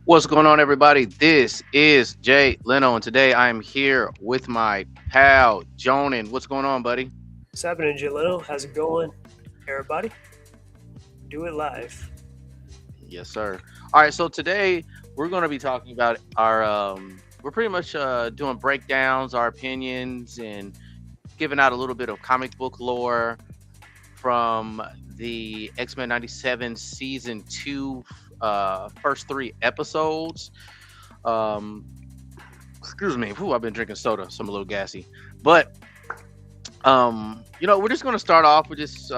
What's going on, everybody? This is Jay Leno, and today I am here with my pal Jonan. What's going on, buddy? What's happening, Jay Leno? How's it going? Everybody, do it live. Yes, sir. All right, so today we're going to be talking about our. We're pretty much doing breakdowns, our opinions, and giving out a little bit of comic book lore from the X-Men '97 season two first three episodes. Um, Excuse me. Whew, I've been drinking soda, so I'm a little gassy. But we're just gonna start off with just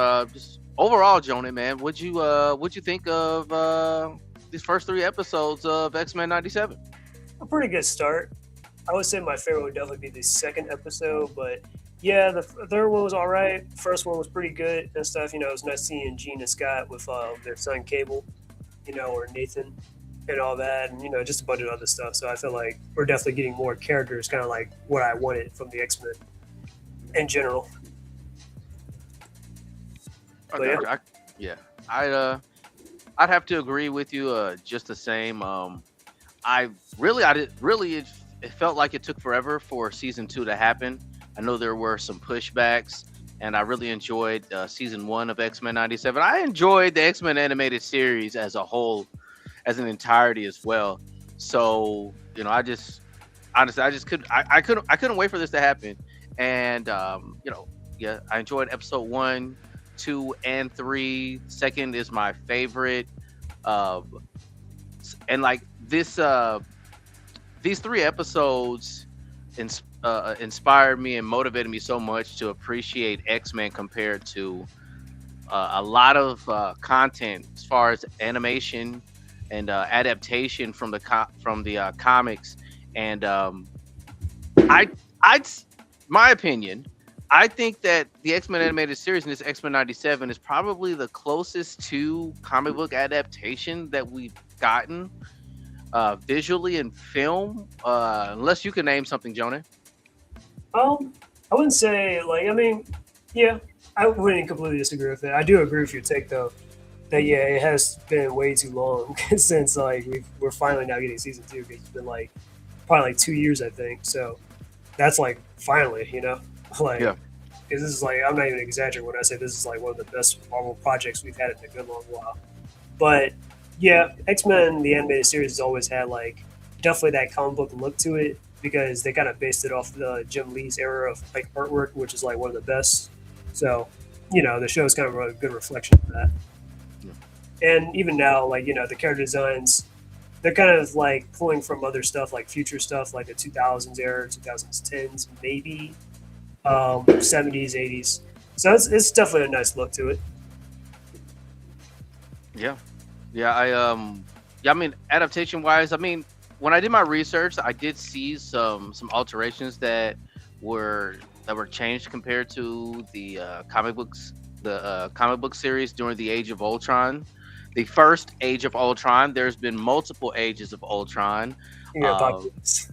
overall, Jonah, man. What'd you think of these first three episodes of X-Men '97? A pretty good start. I would say my favorite would definitely be the second episode, but yeah, the third one was all right. First one was pretty good and stuff. It was nice seeing Gene and Scott with their son Cable, or Nathan and all that, and just a bunch of other stuff. So I feel like we're definitely getting more characters, kind of like what I wanted from the X Men in general. I But yeah, got you. Yeah, I'd have to agree with you. Just the same. I did really. It felt like it took forever for season two to happen. I know there were some pushbacks, and I really enjoyed season one of X Men '97. I enjoyed the X Men animated series as a whole, as an entirety as well. So I just honestly, I couldn't wait for this to happen. And yeah, I enjoyed episode one, two, and three. Second is my favorite. Um, and like this these three episodes inspired me and motivated me so much to appreciate X-Men compared to a lot of content as far as animation and adaptation from the comics. And I I my opinion, I think that the X-Men animated series in this X-Men '97 is probably the closest to comic book adaptation that we've gotten visually in film, unless you can name something, Jonah. I wouldn't say like I mean, yeah, I wouldn't completely disagree with it. I do agree with your take though. That yeah, it has been way too long since like we're finally now getting season two because it's been like probably like 2 years I think. So that's like finally, like Yeah. this is like I'm not even exaggerating when I say this is like one of the best Marvel projects we've had in a good long while. But yeah, X Men the animated series has always had like definitely that comic book look to it because they kind of based it off the Jim Lee's era of like artwork, which is like one of the best. So the show is kind of a good reflection of that. Yeah. And even now, like the character designs, they're kind of like pulling from other stuff, like future stuff, like the 2000s era, 2010s, maybe 70s, 80s. So it's definitely a nice look to it. Yeah. Yeah, I mean, adaptation wise, I mean, when I did my research, I did see some alterations that were changed compared to the comic book series during the Age of Ultron. The first Age of Ultron. There's been multiple Ages of Ultron. Yeah, Uh, Apocalypse.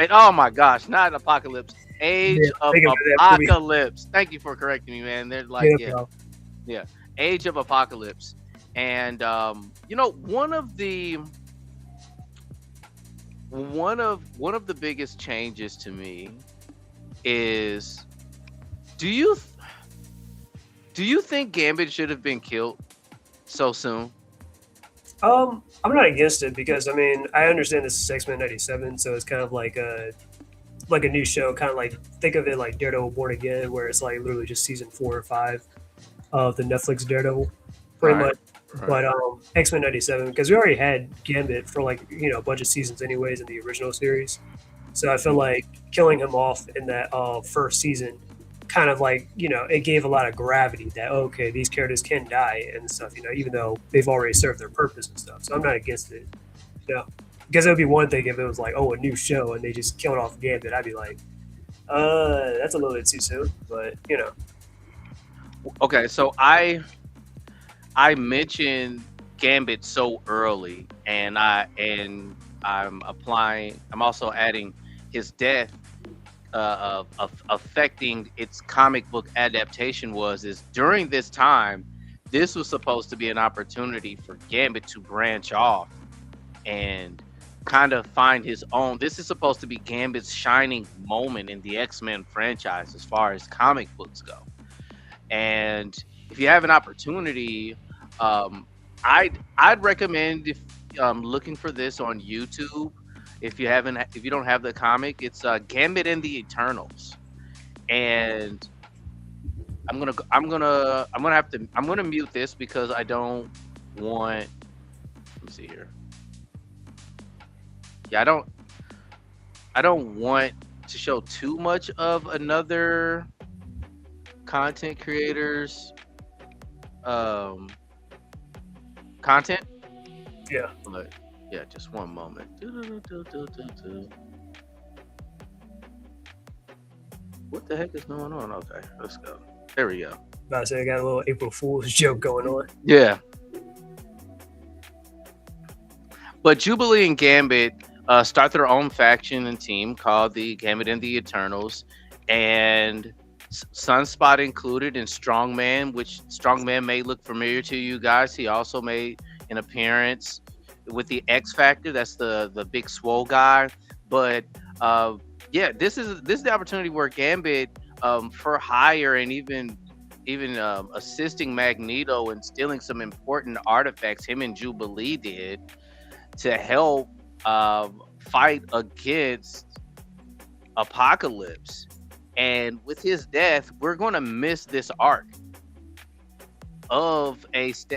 oh my gosh, not Apocalypse. Age Yeah, of think of that movie. Apocalypse. Thank you for correcting me, man. They're like, Yeah, yeah, bro. yeah, Age of Apocalypse. And one of the biggest changes to me is, do you do you think Gambit should have been killed so soon? I'm not against it because I mean I understand this is X Men '97, so it's kind of like a new show, kind of like think of it like Daredevil Born Again, where it's like literally just season 4 or 5 of the Netflix Daredevil, pretty Right, much. right. But X Men '97 because we already had Gambit for like a bunch of seasons anyways in the original series, so I feel like killing him off in that first season kind of like it gave a lot of gravity that okay these characters can die and stuff even though they've already served their purpose and stuff. So I'm not against it, you know, because it would be one thing if it was like oh a new show and they just killed off Gambit. I'd be like that's a little bit too soon, but Okay, so I mentioned Gambit so early, and I'm also adding his death of affecting its comic book adaptation is during this time. This was supposed to be an opportunity for Gambit to branch off and kind of find his own. This is supposed to be Gambit's shining moment in the X-Men franchise as far as comic books go. And if you have an opportunity, I'd recommend if looking for this on YouTube. If you don't have the comic, it's Gambit and the Eternals. And I'm gonna mute this because I don't want. Let me see here. Yeah, I don't want to show too much of another content creators um content. Yeah. But yeah, just one moment. What the heck is going on? Okay, let's go. There we go. About to say I got a little April Fool's joke going on. Yeah. But Jubilee and Gambit start their own faction and team called the Gambit and the Eternals, and Sunspot included in Strongman, which Strongman may look familiar to you guys. He also made an appearance with the X Factor. That's the big swole guy. But yeah, this is the opportunity where Gambit, for hire and even assisting Magneto and stealing some important artifacts, him and Jubilee did to help fight against Apocalypse. And with his death, we're going to miss this arc of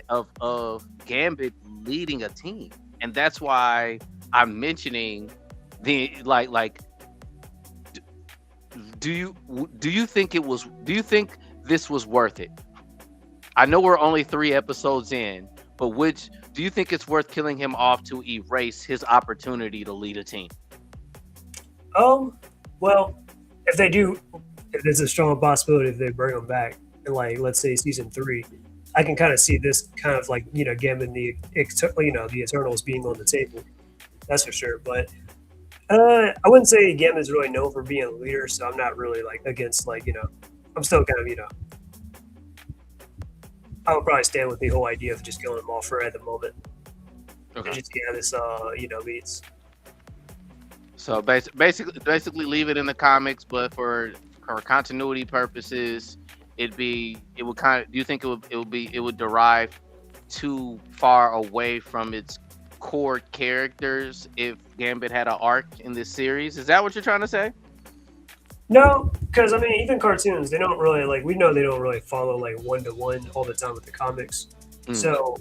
of Gambit leading a team, and that's why I'm mentioning the like. Do you think this was worth it? I know we're only 3 episodes in, but do you think it's worth killing him off to erase his opportunity to lead a team? Well, if there's a strong possibility if they bring him back in, like, let's say season 3, I can kind of see this kind of like, Gambit the Eternals being on the table. That's for sure. But I wouldn't say Gambit's really known for being a leader, so I'm not really like against, like, I'm still kind of, I would probably stand with the whole idea of just killing him off for at the moment. Okay. And just this leads. So basically leave it in the comics, but for continuity purposes, do you think it would derive too far away from its core characters if Gambit had an arc in this series? Is that what you're trying to say? No, because I mean, even cartoons, they don't really we know they don't really follow like 1-to-1 all the time with the comics. So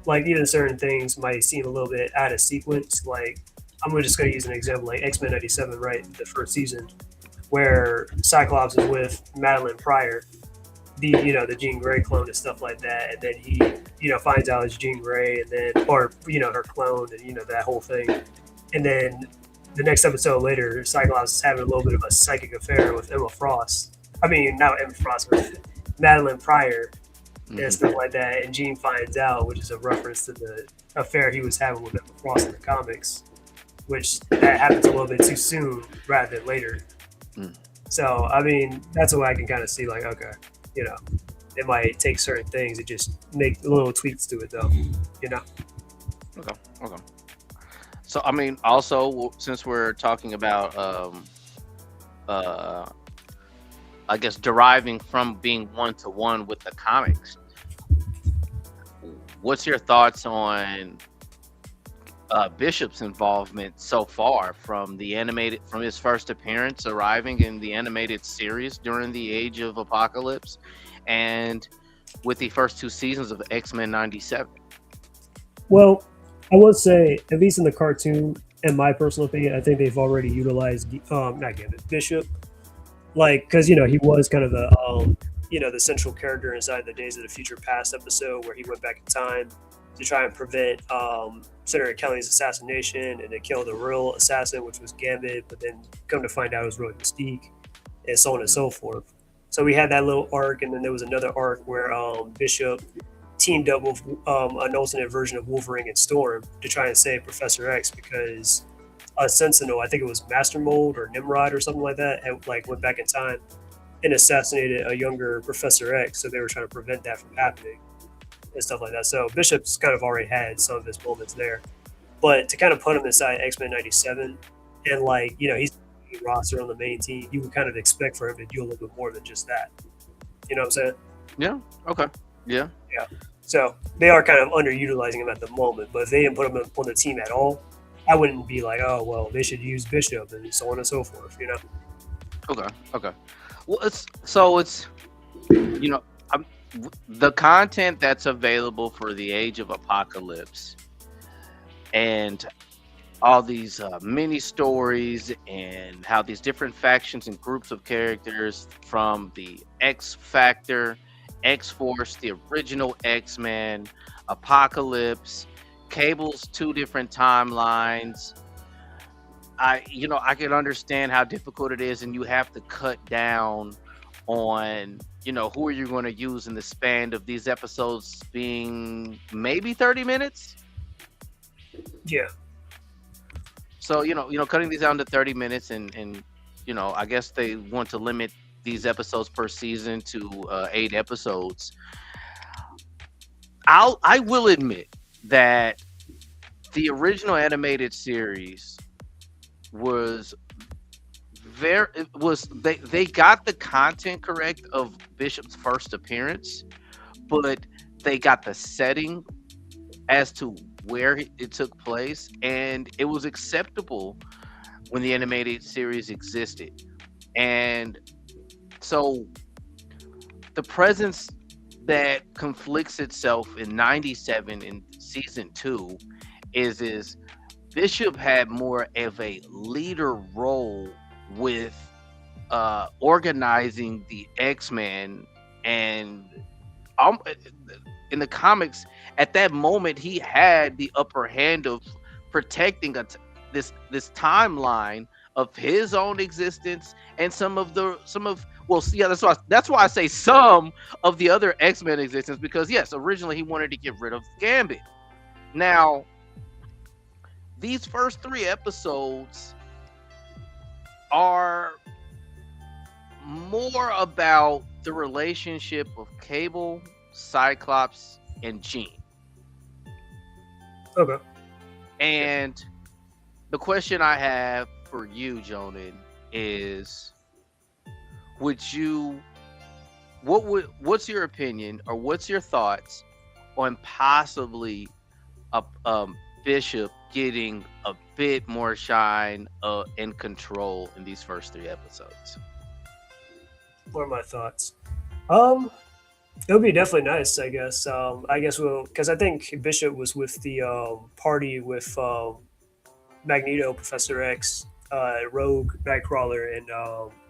like even certain things might seem a little bit out of sequence. Like I'm just going to use an example, like X-Men 97, right? The first season, where Cyclops is with Madeline Pryor, the Jean Grey clone and stuff like that, and then he finds out it's Jean Grey, and then her clone, and that whole thing, and then the next episode later, Cyclops is having a little bit of a psychic affair with Emma Frost. I mean, not Emma Frost, but Madeline Pryor and stuff like that, and Jean finds out, which is a reference to the affair he was having with Emma Frost in the comics, which that happens a little bit too soon rather than later. So, I mean, that's what I can kind of see, like, okay, it might take certain things and just make little tweaks to it, though, Okay. So, I mean, also, since we're talking about, I guess, deriving from being 1-to-1 with the comics, what's your thoughts on Bishop's involvement so far from his first appearance arriving in the animated series during the Age of Apocalypse and with the first 2 seasons of X-Men 97? Well, I would say, at least in the cartoon, in my personal opinion, I think they've already utilized Bishop, because he was kind of the central character inside the Days of the Future Past episode where he went back in time to try and prevent Senator Kelly's assassination and to kill the real assassin, which was Gambit, but then come to find out it was really Mystique, and so on and so forth. So we had that little arc, and then there was another arc where Bishop teamed up with an alternate version of Wolverine and Storm to try and save Professor X because a Sentinel, I think it was Master Mold or Nimrod or something like that, had, went back in time and assassinated a younger Professor X. So they were trying to prevent that from happening and stuff like that. So Bishop's kind of already had some of his moments there. But to kind of put him inside X-Men 97 and like, he's roster on the main team, you would kind of expect for him to do a little bit more than just that. You know what I'm saying? Yeah. Okay. Yeah. Yeah. So they are kind of underutilizing him at the moment, but if they didn't put him on the team at all, I wouldn't be like, oh, well, they should use Bishop and so on and so forth, Okay. Okay. Well, it's you know the content that's available for the Age of Apocalypse and all these mini stories and how these different factions and groups of characters from the X Factor, X Force, the original X-Men, Apocalypse, Cable's two different timelines. I can understand how difficult it is, and you have to cut down on who are you going to use in the span of these episodes being maybe 30 minutes. Yeah. So cutting these down to 30 minutes, and I guess they want to limit these episodes per season to 8 episodes. I will admit that the original animated series was they got the content correct of Bishop's first appearance, but they got the setting as to where it took place, and it was acceptable when the animated series existed. And so the presence that conflicts itself in 97 in season 2 is Bishop had more of a leader role with organizing the X-Men, and in the comics at that moment he had the upper hand of protecting this timeline of his own existence and that's why I say some of the other X-Men existence, because yes, originally he wanted to get rid of Gambit. Now these first 3 episodes are more about the relationship of Cable, Cyclops, and Jean. Okay. And the question I have for you, Jonan, is what's your opinion, or what's your thoughts on possibly Bishop getting a bit more shine and control in these first 3 episodes? What are my thoughts? It would be definitely nice, I guess. Because I think Bishop was with the party with Magneto, Professor X, Rogue, Nightcrawler, and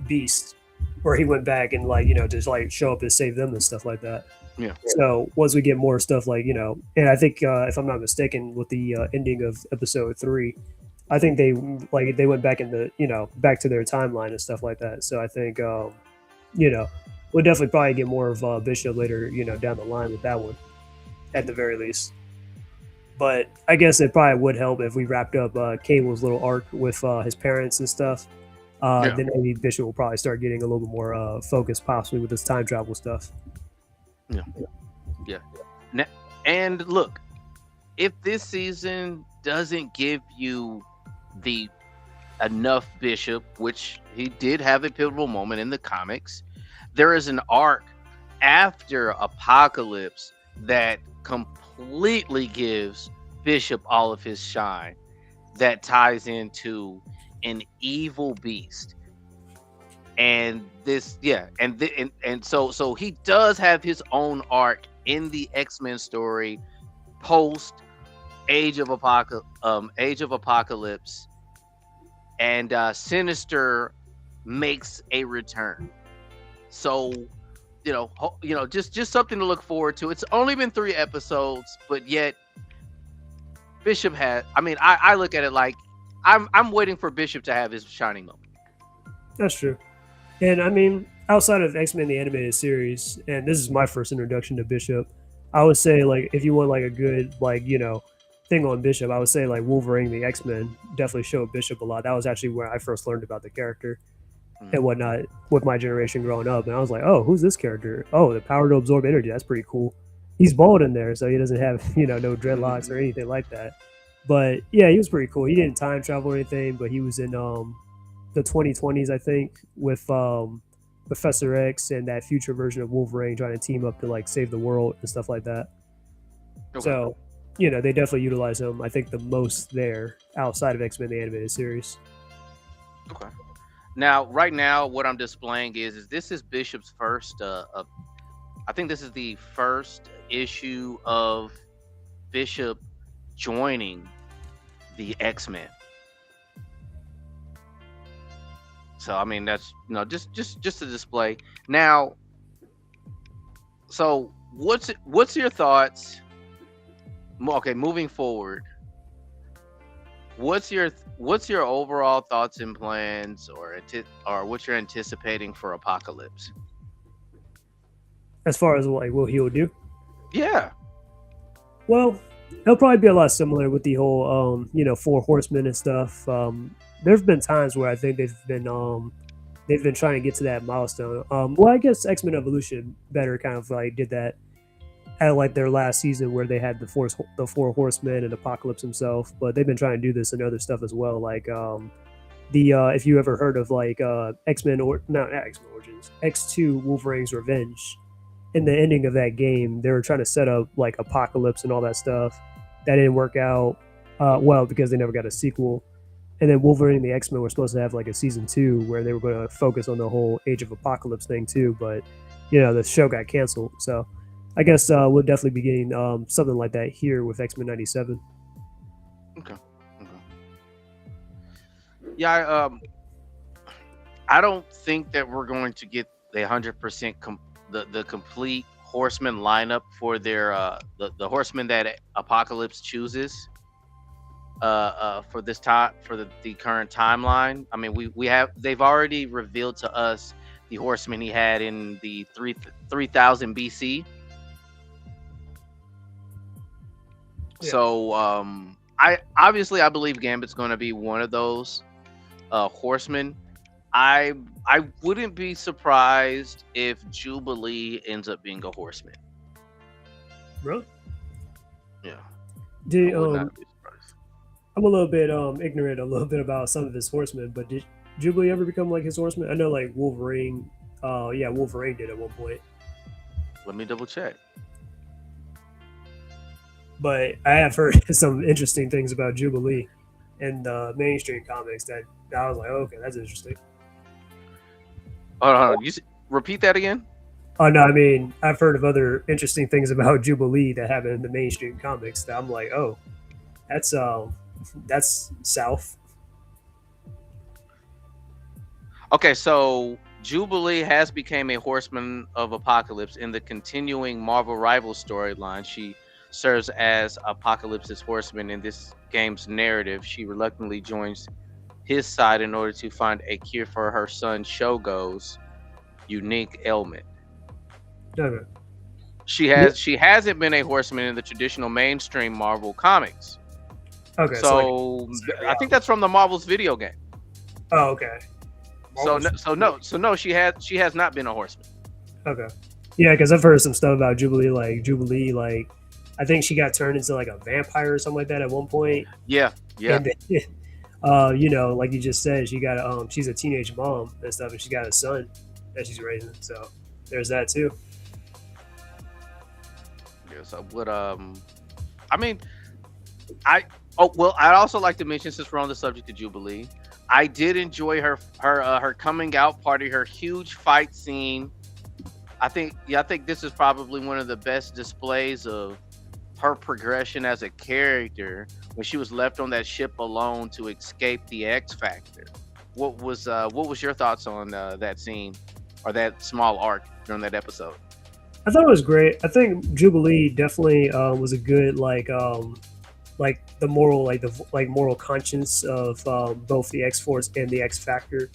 Beast, where he went back and just show up and save them and stuff like that. Yeah. So once we get more stuff and I think if I'm not mistaken, with the ending of episode 3, I think they went back in the back to their timeline and stuff like that. So I think we'll definitely probably get more of Bishop later down the line with that one, at the very least. But I guess it probably would help if we wrapped up Cable's little arc with his parents and stuff. Then maybe Bishop will probably start getting a little bit more focus, possibly with this time travel stuff. Yeah. And look, if this season doesn't give you the enough Bishop, which he did have a pivotal moment in the comics, there is an arc after Apocalypse that completely gives Bishop all of his shine, that ties into an evil Beast. And so he does have his own arc in the X-Men story post Age of Apocalypse, and Sinister makes a return. So just something to look forward to. It's only been 3 episodes, but yet Bishop had. I look at it like I'm waiting for Bishop to have his shining moment. That's true. And outside of X-Men the animated series, and this is my first introduction to Bishop, I would say if you want a good thing on Bishop, I would say Wolverine the X-Men definitely showed Bishop a lot. That was actually where I first learned about the character and whatnot with my generation growing up. And I was like, oh, who's this character? Oh, the power to absorb energy. That's pretty cool. He's bald in there, so he doesn't have no dreadlocks or anything like that. But yeah, he was pretty cool. He didn't time travel or anything, but he was in the 2020s, I think, with Professor X and that future version of Wolverine trying to team up to like save the world and stuff like that. Okay. So, they definitely utilize him. I think the most there outside of X-Men the animated series. Okay. Now, right now, what I'm displaying is this is Bishop's first. I think this is the first issue of Bishop joining the X-Men. So I mean that's just a display. Now, so what's your thoughts? Okay, moving forward, what's your overall thoughts and plans, or what you're anticipating for Apocalypse? As far as like what he'll do, Yeah. well, it'll probably be a lot similar with the whole four horsemen and stuff. There's been times where I think they've been trying to get to that milestone. Well, I guess X-Men Evolution better kind of like did that at like their last season where they had the four horsemen and Apocalypse himself. But they've been trying to do this in other stuff as well, like the if you ever heard of like X-Men or not X-Men Origins, X2 Wolverine's Revenge. In the ending of that game, they were trying to set up like Apocalypse and all that stuff. That didn't work out well because they never got a sequel. And then Wolverine and the X-Men were supposed to have like a season 2 where they were going to focus on the whole Age of Apocalypse thing too, but the show got canceled. So I guess we'll definitely be getting something like that here with X-Men 97. Okay. Okay. Yeah. I don't think that we're going to get the 100% the complete Horseman lineup for their the Horsemen that Apocalypse chooses for this time for the current timeline. I mean, they've already revealed to us the Horsemen he had in the 3000 BC. Yeah. So I believe Gambit's going to be one of those horsemen. I wouldn't be surprised if Jubilee ends up being a horseman. Really? Yeah. Did I would not be surprised. I'm a little bit ignorant a little bit about some of his horsemen, but did Jubilee ever become like his horseman? I know like Wolverine. Yeah, Wolverine did at one point. Let me double check. But I have heard some interesting things about Jubilee in the mainstream comics that I was like, oh, okay, that's interesting. Hold on. Repeat that again? Oh no, I mean I've heard of other interesting things about Jubilee that happen in the mainstream comics that I'm like, oh, that's South. Okay, so Jubilee has become a horseman of Apocalypse in the continuing Marvel Rival storyline. She serves as Apocalypse's horseman in this game's narrative. She reluctantly joins his side in order to find a cure for her son Shogo's unique ailment. Okay. She hasn't been a horseman in the traditional mainstream Marvel comics. Okay. So I think that's from the Marvel's video game. Oh, okay. So no, she has not been a horseman. Okay. Yeah, because I've heard some stuff about Jubilee. Like I think she got turned into like a vampire or something like that at one point. Yeah. And then, like you just said, she got she's a teenage mom and stuff, and she got a son that she's raising. So there's that too. Yeah. So what? I mean, I'd also like to mention, since we're on the subject of Jubilee, I did enjoy her coming out party, her huge fight scene. I think this is probably one of the best displays of her progression as a character when she was left on that ship alone to escape the X Factor. What was your thoughts on that scene or that small arc during that episode? I thought it was great. I think Jubilee definitely was a good like the moral conscience of both the X Force and the X Factor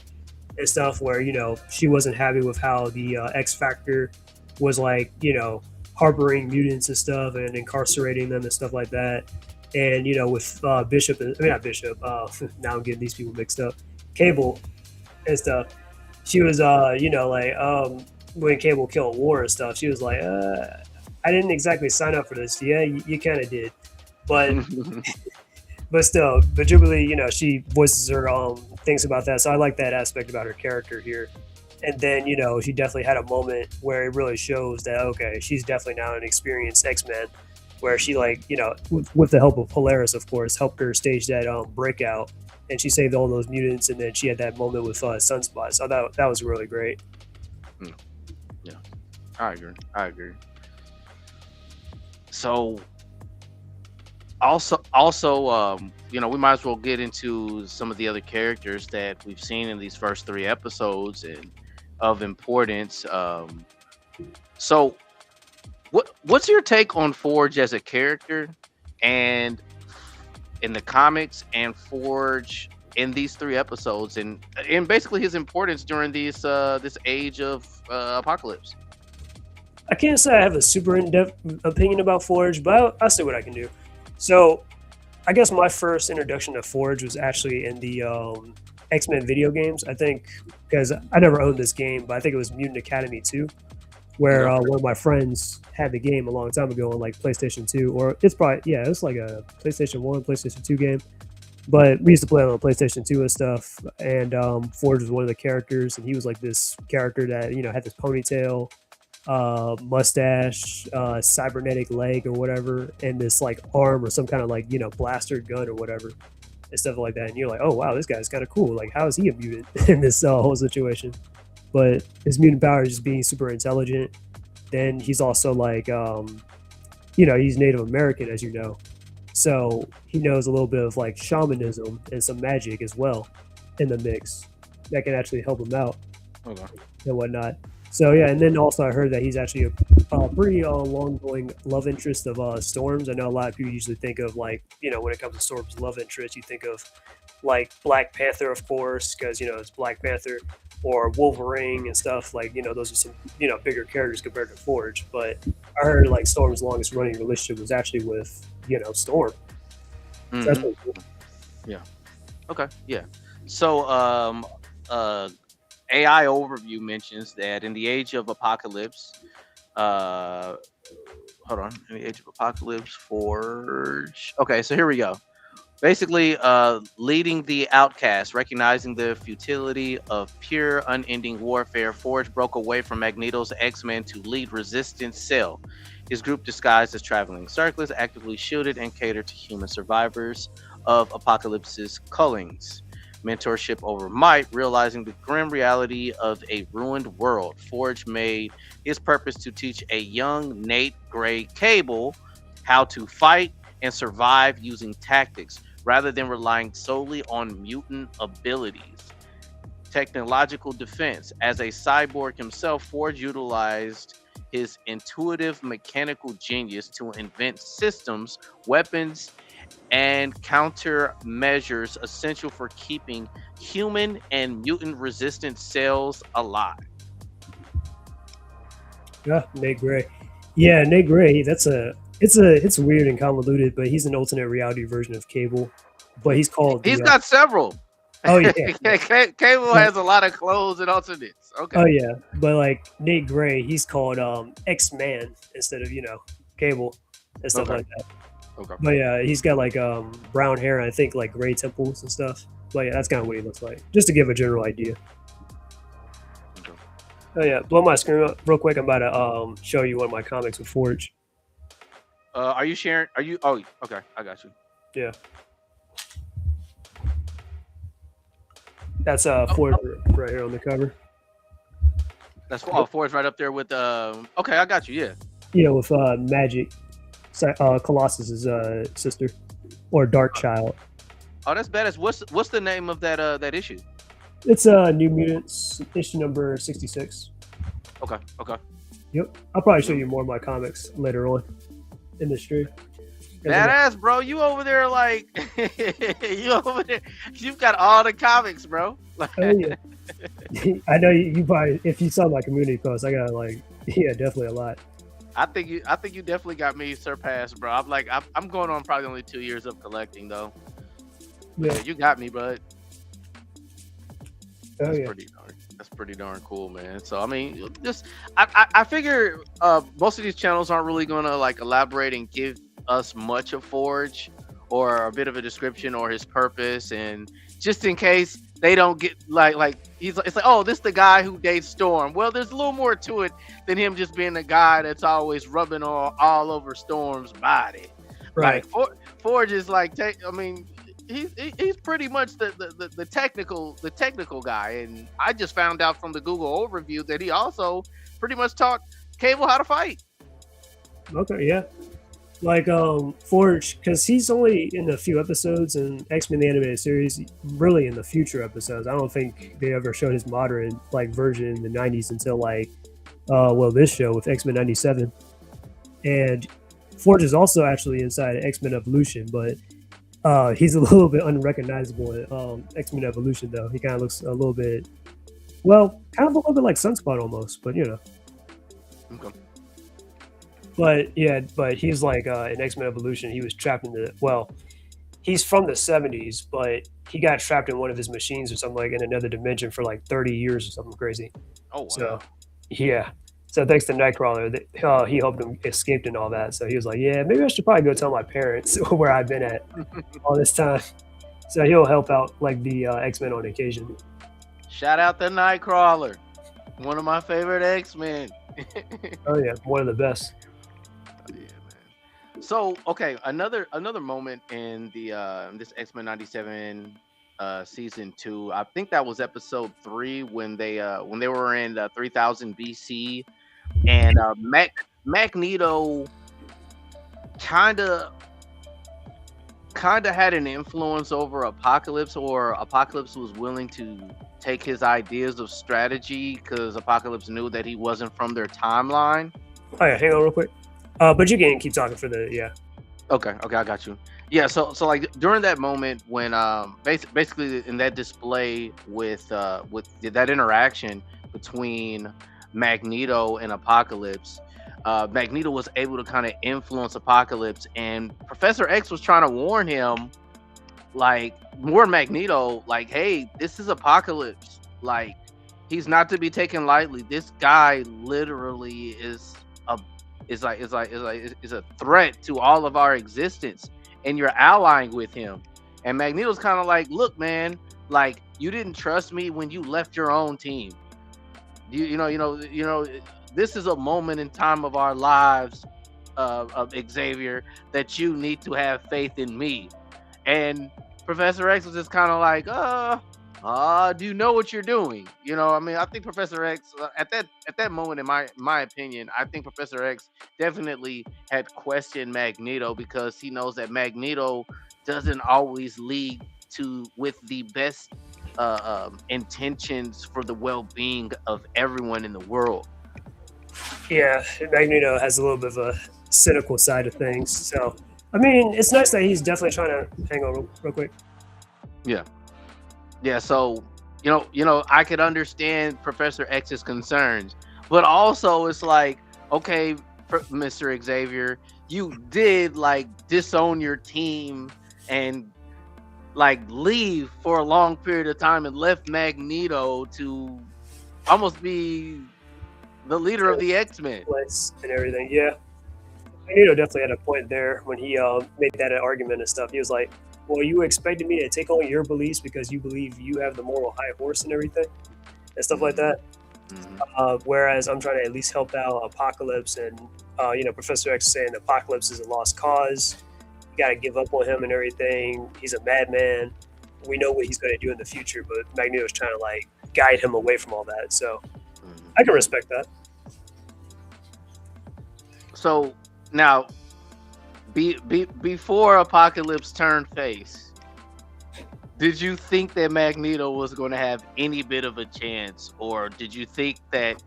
and stuff, where she wasn't happy with how the X Factor was harboring mutants and stuff and incarcerating them and stuff like that. And with Bishop, not Bishop. Now I'm getting these people mixed up. Cable and stuff. She was when Cable killed War and stuff, she was like, I didn't exactly sign up for this. Yeah, you kind of did. But But still, but Jubilee, she voices her things about that. So I like that aspect about her character here. And then, she definitely had a moment where it really shows that, okay, she's definitely now an experienced X-Men, where she, like, with the help of Polaris, of course, helped her stage that breakout, and she saved all those mutants, and then she had that moment with Sunspot. So that was really great. Yeah, I agree. So also, we might as well get into some of the other characters that we've seen in these first 3 episodes and of importance. So what's your take on Forge as a character, and in the comics, and Forge in these 3 episodes, and basically his importance during this age of Apocalypse? I can't say I have a super in-depth opinion about Forge, but I'll see what I can do. So, I guess my first introduction to Forge was actually in the X-Men video games. I think, because I never owned this game, but I think it was Mutant Academy 2, where one of my friends had the game a long time ago on like PlayStation 2, or it's probably, it was like a PlayStation 1, PlayStation 2 game. But we used to play on PlayStation 2 and stuff, and Forge was one of the characters, and he was like this character that, had this ponytail, mustache, cybernetic leg or whatever, and this like arm or some kind of like blaster gun or whatever and stuff like that. And you're like, oh wow, this guy's kind of cool. Like, how is he a mutant in this whole situation? But his mutant power is just being super intelligent. Then he's also like, he's Native American, as you know, so he knows a little bit of like shamanism and some magic as well in the mix that can actually help him out and whatnot. So yeah, and then also I heard that he's actually a pretty long-going love interest of Storm's. I know a lot of people usually think of, like, when it comes to Storm's love interest, you think of like Black Panther, of course, because it's Black Panther, or Wolverine and stuff. Like, those are some bigger characters compared to Forge. But I heard like Storm's longest running relationship was actually with Storm. So that's pretty cool. Yeah. Okay. Yeah. So AI overview mentions that in the age of Apocalypse, hold on, in the age of Apocalypse, Forge. Okay, so here we go. Basically, leading the outcast, recognizing the futility of pure, unending warfare, Forge broke away from Magneto's X-Men to lead Resistance Cell. His group, disguised as traveling circles, actively shielded and catered to human survivors of Apocalypse's cullings. Mentorship over might, realizing the grim reality of a ruined world, Forge made his purpose to teach a young Nate Gray Cable how to fight and survive using tactics, rather than relying solely on mutant abilities. Technological defense. As a cyborg himself, Forge utilized his intuitive mechanical genius to invent systems, weapons, and countermeasures essential for keeping human and mutant resistant cells alive. Yeah, Nate Gray. Yeah, Nate Gray. It's weird and convoluted, but he's an alternate reality version of Cable. But he's called. He's got several. Oh yeah, Cable has a lot of clones and alternates. Okay. Oh yeah, but like Nate Gray, he's called X-Man instead of Cable and stuff like that. Okay. But yeah, he's got like brown hair and I think like gray temples and stuff. But yeah, that's kind of what he looks like, just to give a general idea. Okay. Oh yeah, blow my screen up real quick. I'm about to show you one of my comics with Forge. Are you sharing? Are you? Oh, okay. I got you. Yeah. That's Forge right here on the cover. That's Forge right up there with okay, I got you. Yeah. Yeah, with Magic, Colossus's sister, or Dark Child. Oh, that's badass. What's the name of that issue? It's New Mutants issue number 66. Okay. Yep. I'll probably show you more of my comics later on in the stream. Badass, bro. You over there like you over there. You've got all the comics, bro. Oh yeah. I know you probably, if you saw my community post, I got like definitely a lot. I think you definitely got me surpassed, bro. I'm going on probably only 2 years of collecting though. Yeah, you got me, bud. That's pretty darn cool, man. So I mean, I figure most of these channels aren't really gonna like elaborate and give us much of Forge or a bit of a description or his purpose, and just in case they don't get like it's like, oh, this is the guy who dates Storm. Well, there's a little more to it than him just being a guy that's always rubbing all over Storm's body. Right. Like Forge is like, I mean, he's pretty much the technical guy, and I just found out from the Google overview that he also pretty much taught Cable how to fight. Okay, yeah. Like Forge, because he's only in a few episodes in X-Men the Animated Series, really in the future episodes. I don't think they ever showed his modern like version in the 90s until like this show with X-Men 97. And Forge is also actually inside X-Men Evolution, but he's a little bit unrecognizable in X-Men Evolution, though. He kind of looks a little bit, kind of a little bit like Sunspot almost, but you know. Okay. But he's like in X-Men Evolution, he was trapped in he's from the 70s, but he got trapped in one of his machines or something like in another dimension for like 30 years or something crazy. Oh, wow. So, yeah. So thanks to Nightcrawler, he helped him escape and all that. So he was like, yeah, maybe I should probably go tell my parents where I've been at all this time. So he'll help out like the X-Men on occasion. Shout out to Nightcrawler, one of my favorite X-Men. Oh yeah, one of the best. Yeah, man. So okay, another moment in the this X-Men 97 season 2. I think that was episode 3 when they were in 3000 BC, and Magneto kind of had an influence over Apocalypse, or Apocalypse was willing to take his ideas of strategy because Apocalypse knew that he wasn't from their timeline. Oh yeah, hang on real quick. But you can keep talking for the Okay, I got you. Yeah, so like during that moment when basically in that display with that interaction between Magneto and Apocalypse, Magneto was able to kind of influence Apocalypse, and Professor X was trying to warn Magneto, like, hey, this is Apocalypse. Like, he's not to be taken lightly. This guy literally is a threat to all of our existence, and you're allying with him. And Magneto's kind of like, look, man, like, you didn't trust me when you left your own team. You know, this is a moment in time of our lives, of Xavier, that you need to have faith in me. And Professor X was just kind of like, do you know what you're doing? You know, I mean, I think Professor X at that moment, in my opinion, I think Professor X definitely had questioned Magneto, because he knows that Magneto doesn't always lead with the best intentions for the well-being of everyone in the world. Yeah, Magneto has a little bit of a cynical side of things. So, I mean, it's nice that he's definitely trying to hang on real quick. Yeah. So, you know, I could understand Professor X's concerns, but also it's like, okay, Mr. Xavier, you did like disown your team and like leave for a long period of time and left Magneto to almost be the leader of the X-Men and everything. Yeah, Magneto definitely had a point there when he made that an argument and stuff. He was like, well, you expected me to take on your beliefs because you believe you have the moral high horse and everything and stuff like that. Whereas I'm trying to at least help out Apocalypse, and Professor X saying Apocalypse is a lost cause. You got to give up on him and everything. He's a madman. We know what he's going to do in the future, but Magneto's trying to like guide him away from all that. So I can respect that. So now, before Apocalypse turned face, did you think that Magneto was going to have any bit of a chance, or did you think that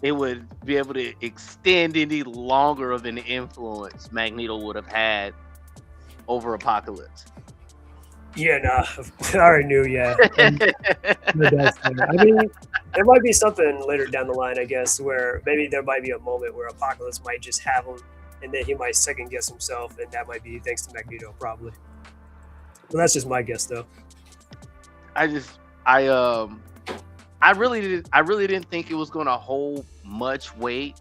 it would be able to extend any longer of an influence Magneto would have had over Apocalypse? Yeah, nah, I already knew. Yeah, I mean, there might be something later down the line, I guess, where maybe there might be a moment where Apocalypse might just have him, and then he might second guess himself, and that might be thanks to Magneto, probably. Well, that's just my guess, though. I really didn't think it was going to hold much weight,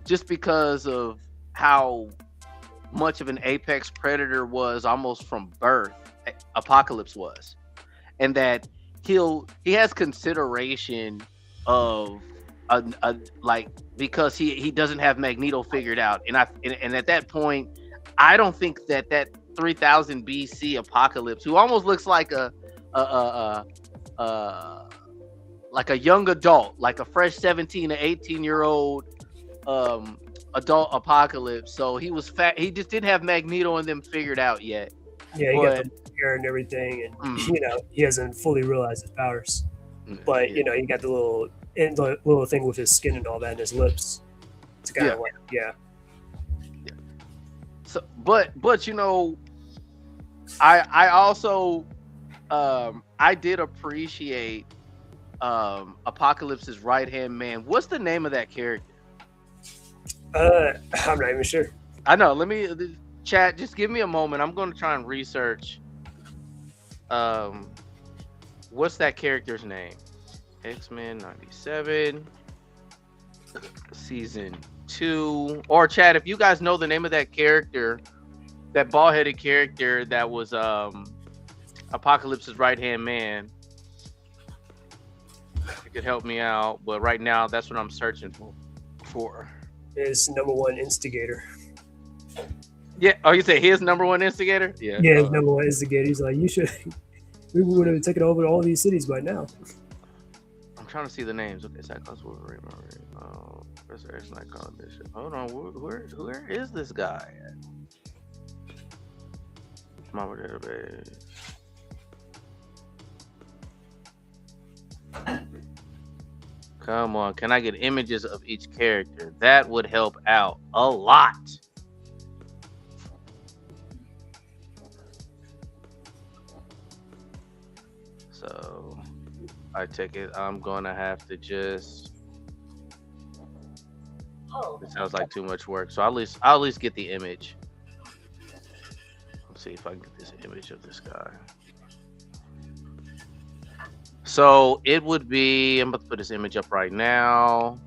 just because of how much of an apex predator was almost from birth. Apocalypse was, and that he has consideration of like, because he doesn't have Magneto figured out, and at that point, I don't think that 3000 BC Apocalypse, who almost looks like a like a young adult, like a fresh 17 to 18-year old adult Apocalypse. So he was fat. He just didn't have Magneto and them figured out yet. Yeah, he got the hair and everything, and he hasn't fully realized his powers. But you got the little thing with his skin and all that, and his lips. It's kind of like So, but I also I did appreciate Apocalypse's right hand man. What's the name of that character? I'm not even sure. I know. Let me chat. Just give me a moment. I'm going to try and research. What's that character's name? X-Men 97 season 2. Or chat, if you guys know the name of that character, that bald-headed character that was Apocalypse's right hand man, you could help me out. But right now, that's what I'm searching for. His number one instigator. Yeah. Oh, you say his number one instigator? Yeah. Yeah, his number one instigator. He's like, we would have taken over all these cities by now. I'm trying to see the names. Okay, Cyclops, Wolverine. Hold on. Where is this guy at? Mama database. Come on, can I get images of each character? That would help out a lot. So I take it I'm gonna have to just. It sounds like too much work. So I'll at least get the image. Let's see if I can get this image of this guy. So it would be, I'm about to put this image up right now.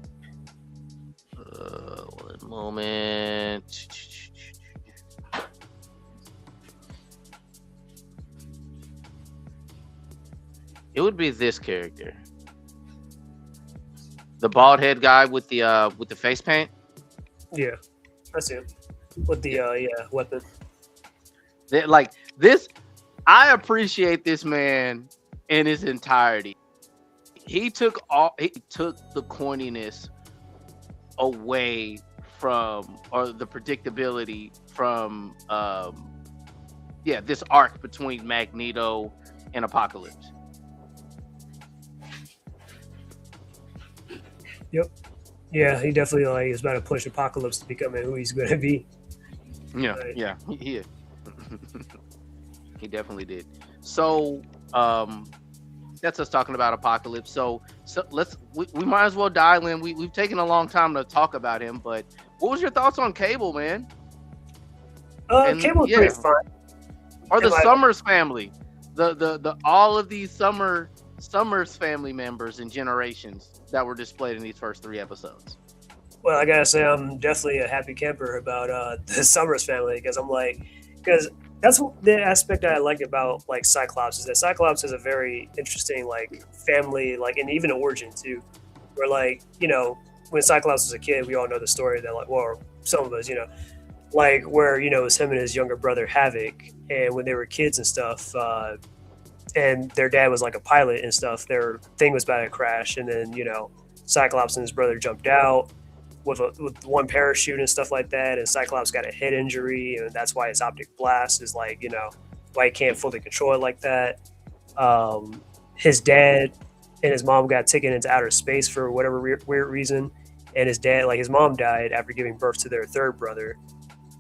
One moment. It would be this character. The bald head guy with the face paint. Yeah, that's him. With the weapon. Like this, I appreciate this man in his entirety. He took the corniness away from, or the predictability from this arc between Magneto and Apocalypse. Yep. Yeah, he definitely is about to push Apocalypse to becoming who he's going to be. Yeah, yeah, he he definitely did. So that's us talking about Apocalypse. So we might as well dial in. We've taken a long time to talk about him, but what was your thoughts on Cable, man? Cable's pretty fun. Or the Summers family, the all of these Summers family members and generations that were displayed in these first 3 episodes. Well, I gotta say, I'm definitely a happy camper about the Summers family, because that's the aspect that I like about like Cyclops, is that Cyclops has a very interesting like family, like, and even origin too, where like, when Cyclops was a kid, we all know the story that like, well, some of us, like where it was him and his younger brother Havoc, and when they were kids and stuff, and their dad was like a pilot and stuff, their thing was about to crash, and then Cyclops and his brother jumped out with one parachute and stuff like that, and Cyclops got a head injury, and that's why his optic blast is like, why he can't fully control it like that. His dad and his mom got taken into outer space for whatever weird reason, and his mom died after giving birth to their third brother,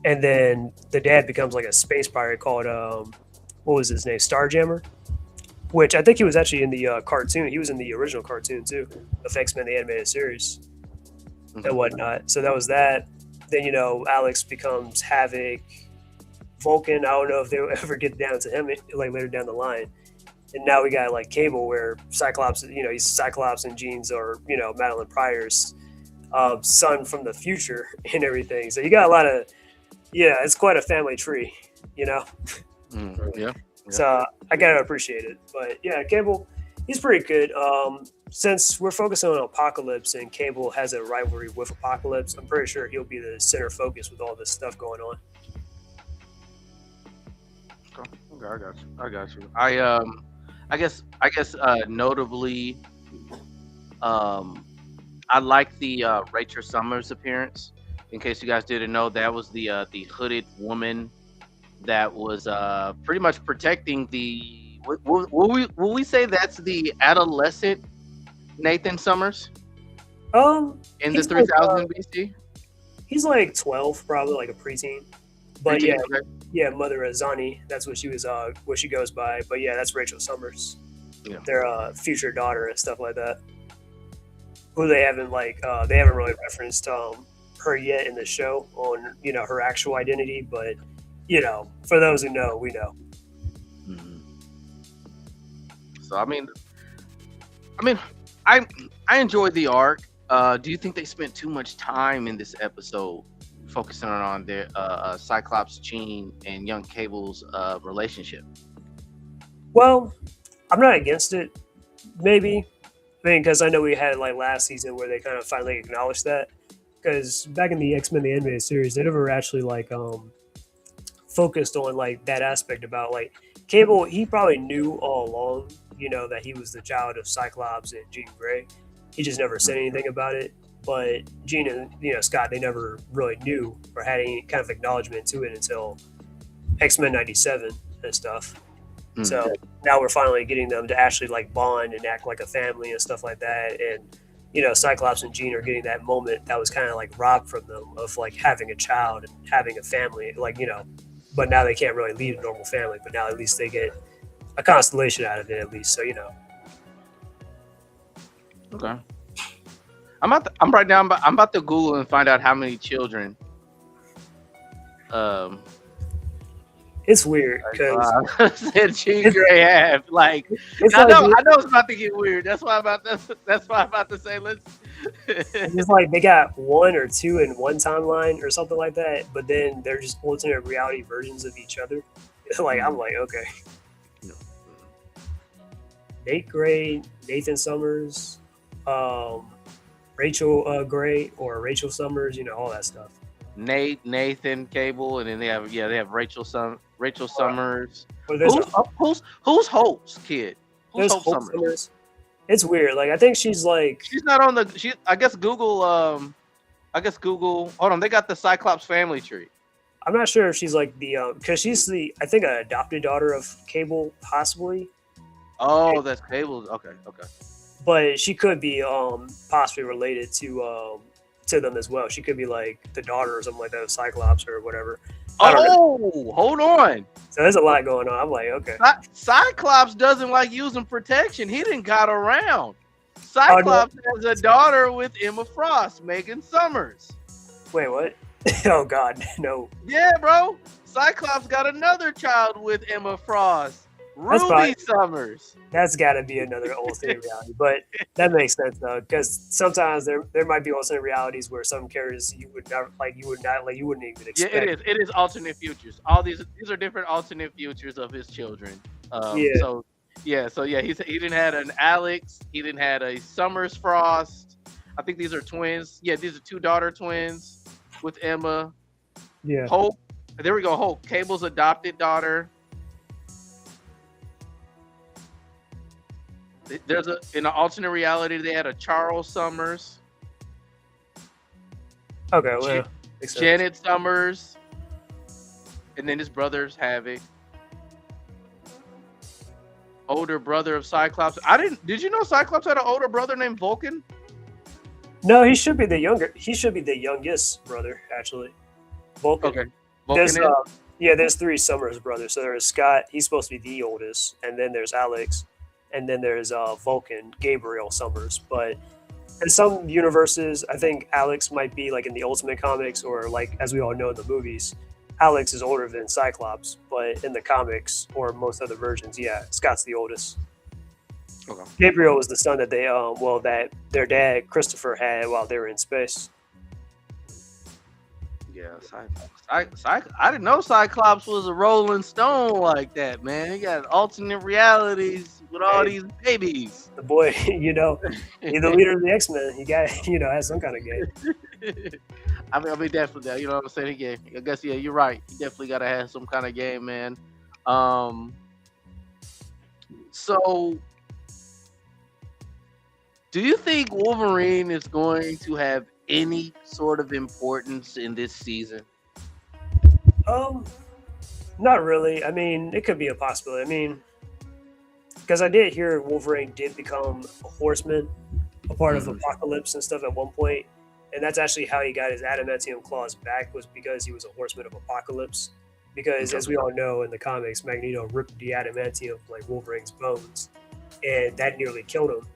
and then the dad becomes like a space pirate called what was his name, Starjammer, which I think he was actually in the cartoon. He was in the original cartoon too, of X-Men the animated series. And whatnot. So that was that. Then Alex becomes Havoc. Vulcan, I don't know if they'll ever get down to him like later down the line. And now we got like Cable, where Cyclops, he's Cyclops and Jean's, or Madeline Pryor's son from the future and everything. So you got a lot of Yeah, it's quite a family tree, you know. Yeah. Yeah. So I gotta appreciate it. But yeah, Cable, he's pretty good. Since we're focusing on Apocalypse and Cable has a rivalry with Apocalypse, I'm pretty sure he'll be the center focus with all this stuff going on. Okay, okay, I got you. I got you. I guess notably, um, I like the Rachel Summers appearance. In case you guys didn't know, that was the hooded woman that was pretty much protecting the. Will we say that's the adolescent Nathan Summers in the He's like 3000 BC? he's like 12, probably like a preteen. But yeah, Preteen, okay. yeah, Mother Azani, that's what she was, what she goes by. But yeah, that's Rachel Summers, Yeah. their future daughter and stuff like that. Who they haven't really referenced her yet in the show on her actual identity, but for those who know, we know. Mhm. So I mean, I enjoyed the arc. Do you think they spent too much time in this episode focusing on their Cyclops, Jean, and young Cable's relationship? Well, I'm not against it. Maybe, I mean, because I know we had like last season where they kind of finally acknowledged that. Because back in the X-Men the animated series, they never actually like focused on like that aspect about like Cable. He probably knew all along, that he was the child of Cyclops and Jean Grey. He just never said anything about it. But Jean and Scott, they never really knew or had any kind of acknowledgement to it until X-Men '97 and stuff. Mhm. So now we're finally getting them to actually like bond and act like a family and stuff like that. And Cyclops and Jean are getting that moment that was kind of like robbed from them of like having a child and having a family, like But now they can't really lead a normal family. But now at least they get a constellation out of it, at least. So Okay. I'm right now. I'm about to Google and find out how many children. Um, it's weird because said Jean Grey have like. it's I like know it's about to get weird. That's why I'm about to say let's. it's like they got one or two in one timeline or something like that, but then they're just alternate reality versions of each other. Like I'm like, okay, Nate Gray, Nathan Summers, Rachel Gray or Rachel Summers, all that stuff. Nathan Cable, and then they have Rachel Summers. But there's Who's Hope's kid? Who's there's Hope Hope Summers? Summers. It's weird. Like I think she's like She's not on the. I guess Google. Hold on, they got the Cyclops family tree. I'm not sure if she's like the because she's the I think an adopted daughter of Cable possibly, Oh, that's Cable. Okay, okay. but she could be possibly related to them as well. She could be like the daughter or something like that of Cyclops or whatever. I don't know. Oh, hold on. So there's a lot going on. I'm like, okay. Cyclops doesn't like using protection. He didn't got around. Cyclops has a daughter with Emma Frost, Megan Summers. Wait, what? Oh God, no. Yeah, bro. Cyclops got another child with Emma Frost, That's fine. Ruby Summers. That's got to be another alternate reality, but that makes sense though, because sometimes there might be alternate realities where some characters you wouldn't even expect. Yeah, it is. It is alternate futures. All these are different alternate futures of his children. Yeah. So he didn't had an Alex. He didn't had a Summers Frost. I think these are twins. Yeah, these are two daughter twins with Emma. Yeah. Hope. There we go. Hope. Cable's adopted daughter. There's in an alternate reality they had a Charles Summers, Okay. Well, makes sense. Janet Summers, and then his brother's Havoc. Older brother of Cyclops. Did you know Cyclops had an older brother named Vulcan? No, he should be the younger. He should be the youngest brother, actually. Vulcan. Okay. Vulcan There's three Summers brothers. So there's Scott. He's supposed to be the oldest, and then there's Alex, and then there's Vulcan, Gabriel Summers. But in some universes, I think Alex might be like in the Ultimate Comics, or like as we all know in the movies, Alex is older than Cyclops. But in the comics or most other versions, yeah, Scott's the oldest. Okay. Gabriel was the son that that their dad Christopher had while they were in space. Yeah, I didn't know Cyclops was a Rolling Stone like that, man. He got alternate realities with all Hey, these babies. the boy, he's the leader of the X-Men. He got, has some kind of game. I mean, definitely. You know what I'm saying? Yeah, I guess yeah, you're right. You definitely gotta have some kind of game, man. Um, so do you think Wolverine is going to have any sort of importance in this season? Um, Not really. I mean, it could be a possibility. I mean, because I did hear Wolverine did become a horseman, a part of Hmm. Apocalypse and stuff at one point, and that's actually how he got his adamantium claws back was because he was a horseman of Apocalypse. Because Okay. as we all know in the comics, Magneto ripped the adamantium from like Wolverine's bones, and that nearly killed him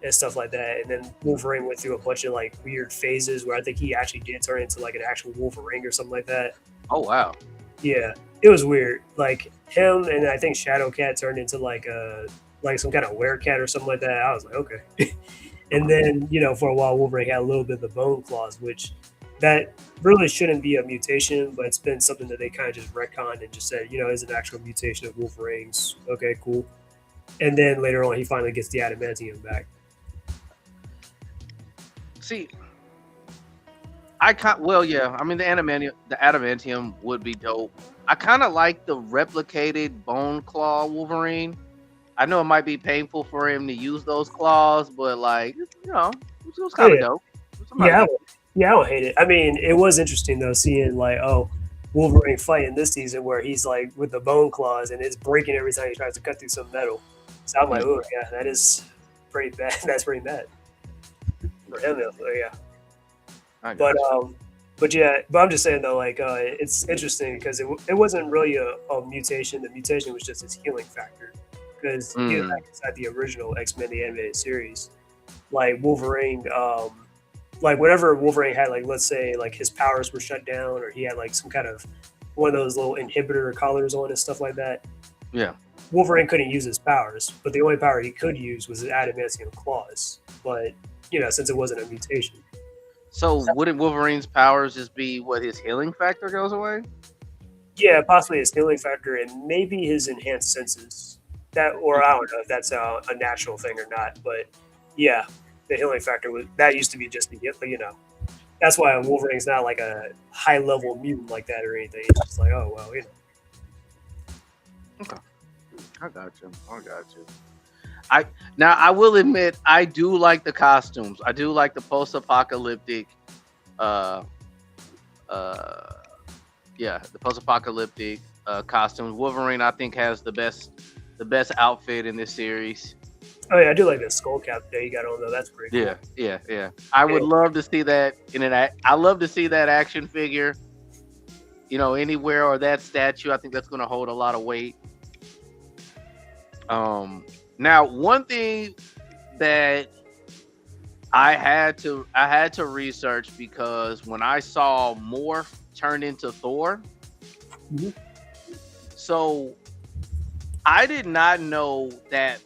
and stuff like that. And then Wolverine went through a bunch of like weird phases where I think he actually did turn into like an actual Wolverine or something like that. Oh wow. Yeah, it was weird. Like him and I think Shadowcat turned into like some kind of werecat or something like that. I was like, okay. And then for a while Wolverine had a little bit of the bone claws, which that really shouldn't be a mutation, but it's been something that they kind of just retconned and just said, is an actual mutation of Wolverine's. Okay, cool. And then later on, he finally gets the adamantium back. See, I can't. Well, yeah. I mean, the adamantium would be dope. I kind of like the replicated bone claw Wolverine. I know it might be painful for him to use those claws, but like, it was Oh kind of yeah, dope. It was yeah, kinda dope. yeah. I don't hate it. I mean, it was interesting though seeing like, oh, Wolverine fighting this season where he's like with the bone claws and it's breaking every time he tries to cut through some metal. So I'm like, Mm, oh yeah, that is pretty bad. That's pretty bad for him. So, yeah, I but got you. but I'm just saying though, like it's interesting because it wasn't really a mutation. The mutation was just his healing factor because he was Mm, back inside the original X-Men the animated series. Like Wolverine, like whenever Wolverine had like let's say like his powers were shut down or he had like some kind of one of those little inhibitor collars on and stuff like that. yeah. Wolverine couldn't use his powers, but the only power he could use was his adamantium claws. But since it wasn't a mutation. So wouldn't Wolverine's powers just be what his healing factor goes away? Yeah, possibly his healing factor and maybe his enhanced senses. That, or I don't know if that's a natural thing or not, but yeah, the healing factor was that used to be just the That's why Wolverine's not like a high level mutant like that or anything. It's just like, oh well. Okay, I got you. I got you. I Now I will admit I do like the costumes. I do like the post-apocalyptic, uh, uh, yeah, the post-apocalyptic costumes. Wolverine, I think, has the best outfit in this series. Oh yeah, I do like the skull cap that he got on though. That's pretty cool. Yeah, yeah, yeah. I would Yeah, love to see that in I love to see that action figure. Anywhere or that statue. I think that's going to hold a lot of weight. Now one thing that I had to research because when I saw Morph turn into Thor, Mhm. so I did not know that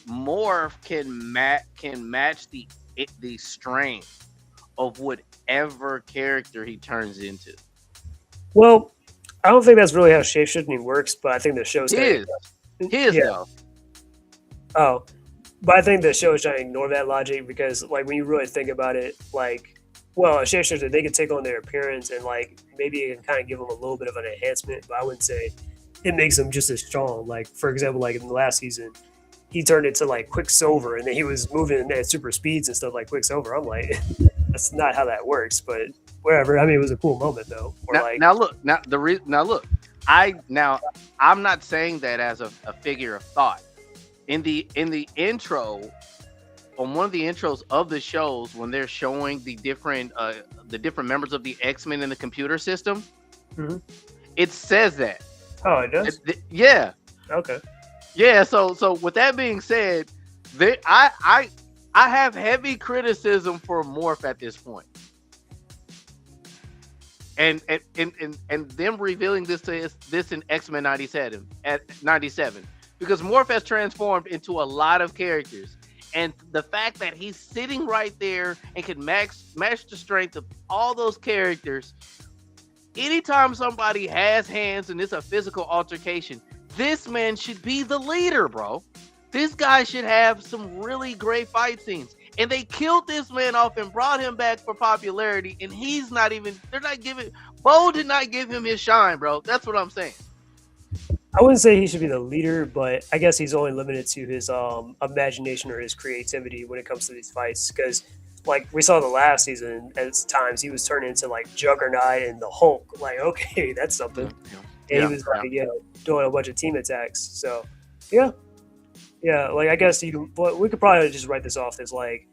Morph can match the strength of whatever character he turns into. Well, I don't think that's really how shapeshifting works, but I think the show's kind His of his yeah. though. Oh, but I think the show is trying to ignore that logic because, like, when you really think about it, like, well, a shapeshifter they can take on their appearance and like maybe it can kind of give them a little bit of an enhancement, but I wouldn't say it makes them just as strong. Like, for example, like in the last season, he turned into like Quicksilver, and then he was moving at super speeds and stuff like Quicksilver. I'm like, that's not how that works, but whatever. I mean, it was a cool moment though. Or Now, like, now look, now look. I'm not saying that as a figure of thought. In the intro, on one of the intros of the shows, when they're showing the different members of the X-Men in the computer system, Mhm. it says that. Oh, it does. Yeah, Okay. yeah. So with that being said, I have heavy criticism for Morph at this point. And them revealing this in X-Men 97 at 97 because Morph has transformed into a lot of characters And the fact that he's sitting right there and can match the strength of all those characters. Anytime somebody has hands and it's a physical altercation, this man should be the leader, bro. This guy should have some really great fight scenes. And they killed this man off and brought him back for popularity. And he's not even, they're not giving, Bo did not give him his shine, bro. That's what I'm saying. I wouldn't say he should be the leader, but I guess he's only limited to his imagination or his creativity when it comes to these fights. Because, like we saw the last season, at times he was turning into like Juggernaut and the Hulk. Like, okay, that's something. And he was like, doing a bunch of team attacks. So, yeah. Like I guess we could probably just write this off as like,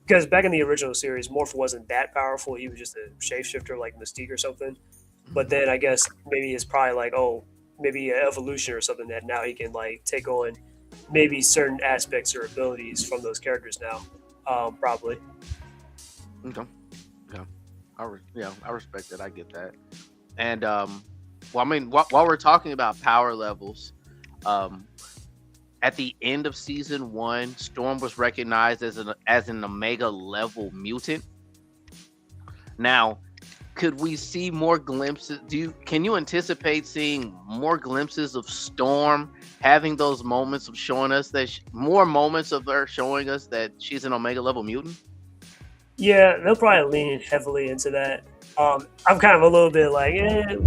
because back in the original series, Morph wasn't that powerful. He was just a shapeshifter like Mystique or something. But then I guess maybe it's probably like, maybe an evolution or something that now he can like take on maybe certain aspects or abilities from those characters now, probably. Okay. Yeah. I respect that. I get that. And well, I mean, while we're talking about power levels, at the end of season 1, Storm was recognized as an Omega level mutant. Now, could we see more glimpses? Can you anticipate seeing more glimpses of Storm having those moments of showing us that more moments of her showing us that she's an Omega level mutant? Yeah, they'll probably lean heavily into that. I'm kind of a little bit like,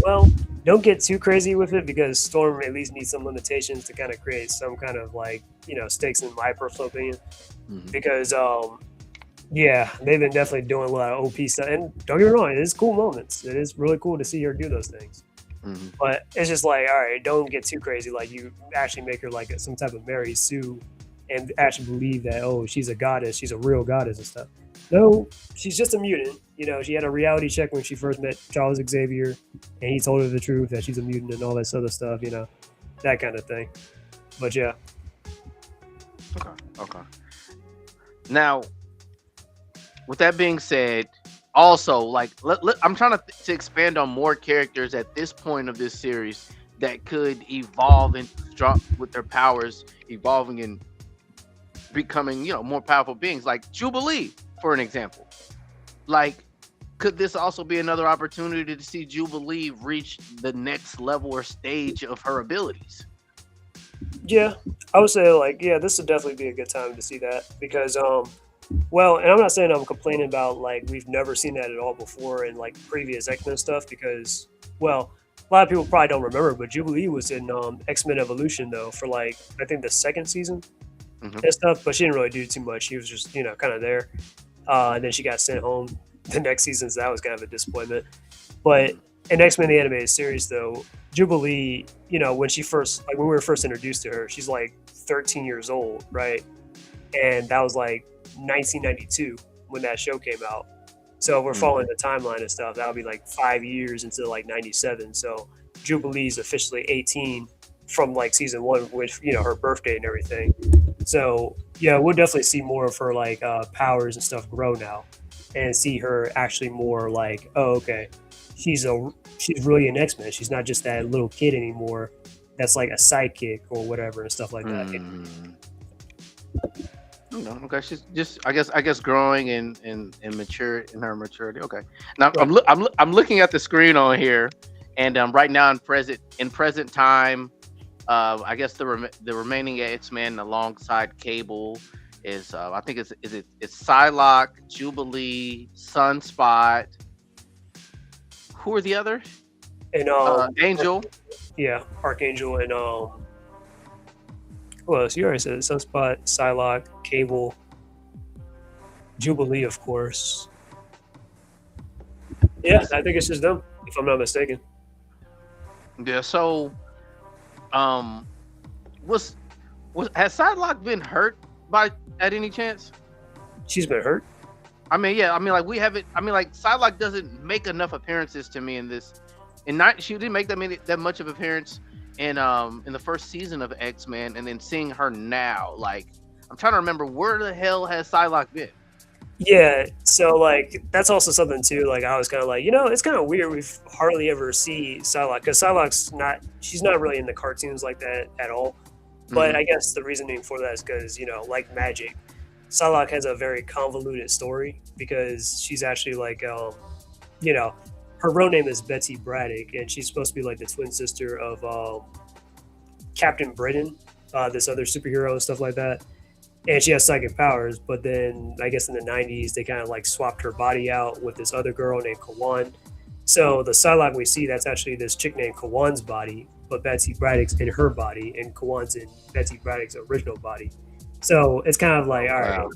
well, don't get too crazy with it because Storm at least needs some limitations to kind of create some kind of like, stakes in my personal opinion. Mm-hmm. Because yeah, they've been definitely doing a lot of OP stuff. And don't get me wrong, it is cool moments. It is really cool to see her do those things. Mm-hmm. But it's just like, all right, don't get too crazy. Like you actually make her like some type of Mary Sue and actually believe that, she's a goddess. She's a real goddess and stuff. No, she's just a mutant. She had a reality check when she first met Charles Xavier, and he told her the truth that she's a mutant and all this other stuff, that kind of thing. But yeah. Okay. Now, with that being said, also, like, I'm trying to expand on more characters at this point of this series that could evolve and drop with their powers, evolving and becoming, more powerful beings, like Jubilee, for an example. Like, could this also be another opportunity to see Jubilee reach the next level or stage of her abilities? Yeah, I would say, this would definitely be a good time to see that because, well, and I'm not saying I'm complaining about, like, we've never seen that at all before in, like, previous X-Men stuff because, well, a lot of people probably don't remember, but Jubilee was in X-Men Evolution, though, for, like, I think the second season and stuff, but she didn't really do too much. She was just, kind of there. And then she got sent home the next season, so that was kind of a disappointment. But in X-Men the Animated Series, though, Jubilee, when we were first introduced to her, she's like 13 years old, right? And that was like 1992 when that show came out. So if we're following the timeline and stuff, that'll be like 5 years into like 97. So Jubilee's officially 18 from like season 1 with, her birthday and everything. So yeah, we'll definitely see more of her like powers and stuff grow now and see her actually more like, okay, she's really an X-Men. She's not just that little kid anymore that's like a sidekick or whatever and stuff like that. Okay, she's just I guess growing and mature in her maturity. Okay, now Right. I'm looking at the screen on here, and right now in present time, I guess the remaining X-Men alongside Cable is I think it's Psylock, Jubilee, Sunspot. Who are the others? And Angel. Yeah, Archangel and who else? You already said it. Sunspot, Psylocke, Cable, Jubilee, of course. Yeah, I think it's just them, if I'm not mistaken. Yeah. So, has Psylocke been hurt at any chance? She's been hurt. I mean, yeah. I mean, like we haven't. I mean, like Psylocke doesn't make enough appearances to me in this. She didn't make that much of appearance in the first season of X-Men, and then seeing her now, like I'm trying to remember where the hell has Psylocke been. Yeah, so like that's also something too. Like I was kind of like, it's kind of weird. We've hardly ever see Psylocke because she's not really in the cartoons like that at all. But I guess the reasoning for that is because, like magic, Psylocke has a very convoluted story because she's actually like, you know, her real name is Betsy Braddock, and she's supposed to be like the twin sister of Captain Britain, this other superhero and stuff like that. And she has psychic powers, but then I guess in the 90s, they kind of like swapped her body out with this other girl named Kawan. So the Psylocke we see, that's actually this chick named Kawan's body, but Betsy Braddock's in her body, and Kawan's in Betsy Braddock's original body. So it's kind of like, all right, Wow.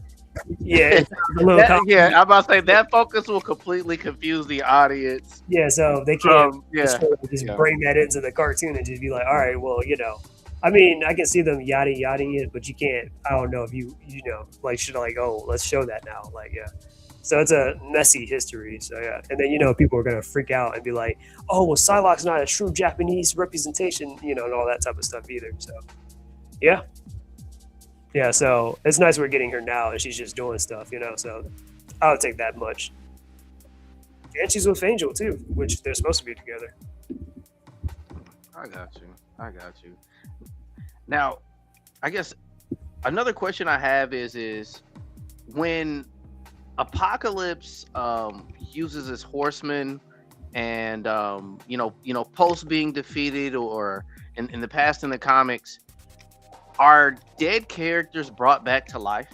yeah, it's a little Yeah, I'm about to say that focus will completely confuse the audience. yeah. So they can't Yeah, just yeah. bring that into the cartoon and just be like, all right, well, I mean, I can see them yachting it, but you can't. I don't know if like should like, oh, let's show that now, like, yeah. So it's a messy history. So yeah, and then people are gonna freak out and be like, oh, well, Psylocke's not a true Japanese representation, and all that type of stuff either. So yeah, yeah. So it's nice we're getting her now, and she's just doing stuff, So I'll take that much. And she's with Angel too, which they're supposed to be together. I got you. Now, I guess another question I have is when Apocalypse uses his horsemen and post being defeated or in the past in the comics, are dead characters brought back to life?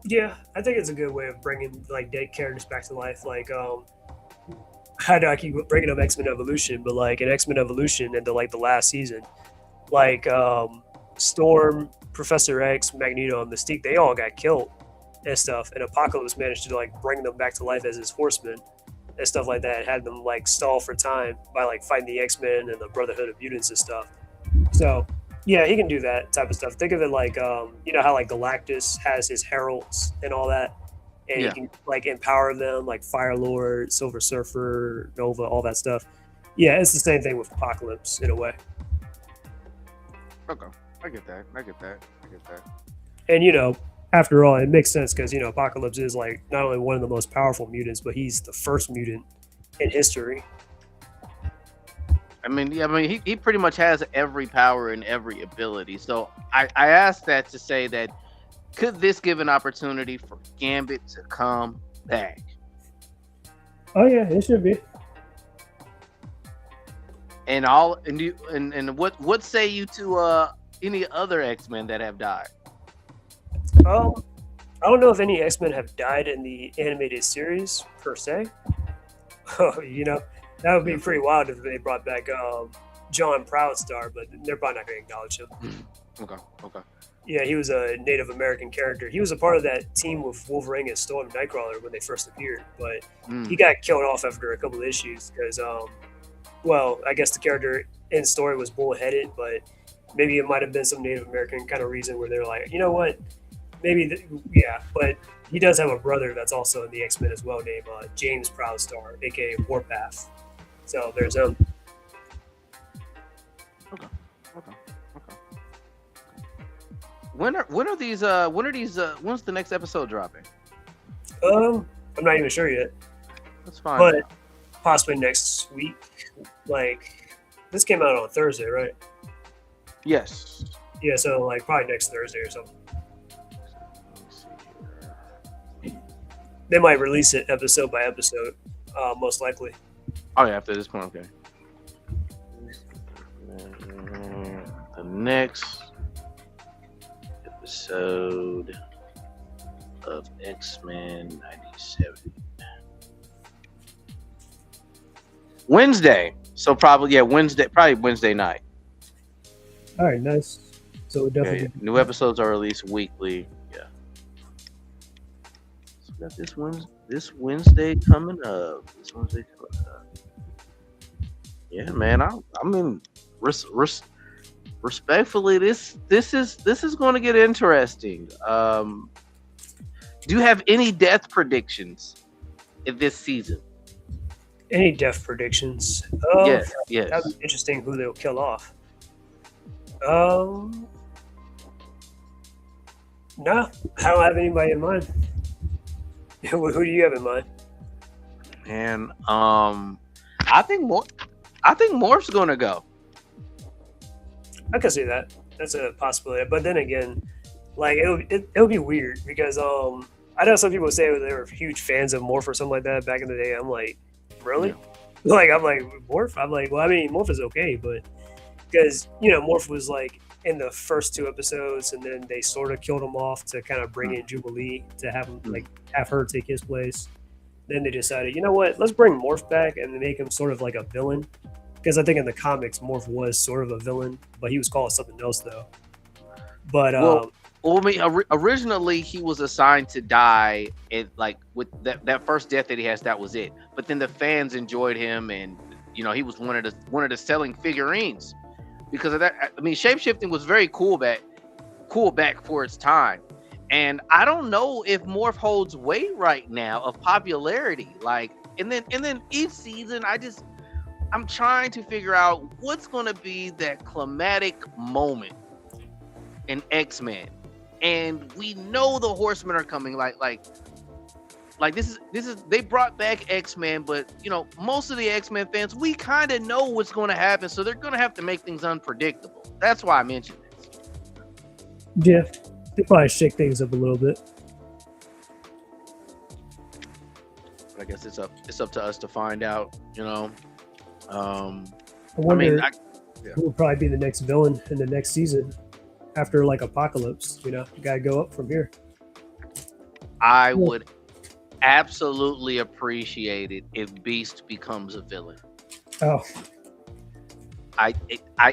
Yeah, I think it's a good way of bringing like dead characters back to life. Like, how do I keep bringing up X-Men Evolution? But like in X-Men Evolution and the last season, like Storm, Professor X, Magneto, and Mystique, they all got killed and stuff. And Apocalypse managed to like bring them back to life as his horsemen and stuff like that. Had them like stall for time by like fighting the X-Men and the Brotherhood of Mutants and stuff. So yeah, he can do that type of stuff. Think of it like how like Galactus has his heralds and all that, and he can like empower them, like Fire Lord, Silver Surfer, Nova, all that stuff. Yeah, it's the same thing with Apocalypse in a way. Okay, I get that. And after all, it makes sense because Apocalypse is like not only one of the most powerful mutants, but he's the first mutant in history. I mean, he pretty much has every power and every ability. So I asked that to say that could this give an opportunity for Gambit to come back? Oh yeah, it should be. And what say you to any other X-Men that have died? I don't know if any X-Men have died in the animated series per se. That would be pretty wild if they brought back John Proudstar, but they're probably not going to acknowledge him. Okay. Yeah, he was a Native American character. He was a part of that team with Wolverine and Storm and Nightcrawler when they first appeared, but he got killed off after a couple of issues because, I guess the character in the story was bullheaded, but maybe it might have been some Native American kind of reason where they're like, you know what, but he does have a brother that's also in the X-Men as well, named James Proudstar, aka Warpath. So there's him. Okay. When's the next episode dropping? I'm not even sure yet. That's fine. But possibly next week. Like, this came out on Thursday, right? Yes. Yeah, so like probably next Thursday or something. They might release it episode by episode, most likely. Oh yeah, after this point, okay. The next episode of X-Men 97. Wednesday. So probably Wednesday night. All right, nice. So definitely new episodes are released weekly. Yeah. So we got this Wednesday coming up. Yeah, man. I mean, respectfully, this is going to get interesting. Do you have any death predictions in this season? Any death predictions? Yes. That'd be interesting who they'll kill off. No, I don't have anybody in mind. Who do you have in mind? And I think Morph's gonna go. I can see that. That's a possibility. But then again, like it'll be weird because I know some people say they were huge fans of Morph or something like that back in the day. I'm like, really? Yeah. Like I'm like Morph. I'm like, well, I mean, Morph is okay, but because Morph was like in the first two episodes, and then they sort of killed him off to kind of bring Mm, in Jubilee to have him mm. like have her take his place. Then they decided, you know what, let's bring Morph back and make him sort of like a villain. Because I think in the comics, Morph was sort of a villain, but he was called something else though. But Well, well, I mean, originally he was assigned to die. It like with that first death that he has, that was it. But then the fans enjoyed him, and he was one of the selling figurines because of that. I mean, shapeshifting was very cool back for its time. And I don't know if Morph holds weight right now of popularity. Like, and then each season, I'm trying to figure out what's going to be that climatic moment in X-Men. And we know the Horsemen are coming. Like this is they brought back X-Men, but most of the X-Men fans, we kind of know what's going to happen, so they're going to have to make things unpredictable. That's why I mentioned this. yeah, they probably shake things up a little bit. But I guess it's up to us to find out. Um, I I mean, wonder who will probably be the next villain in the next season after like Apocalypse. You gotta go up from here. I Yeah. would absolutely appreciate it if Beast becomes a villain. Oh,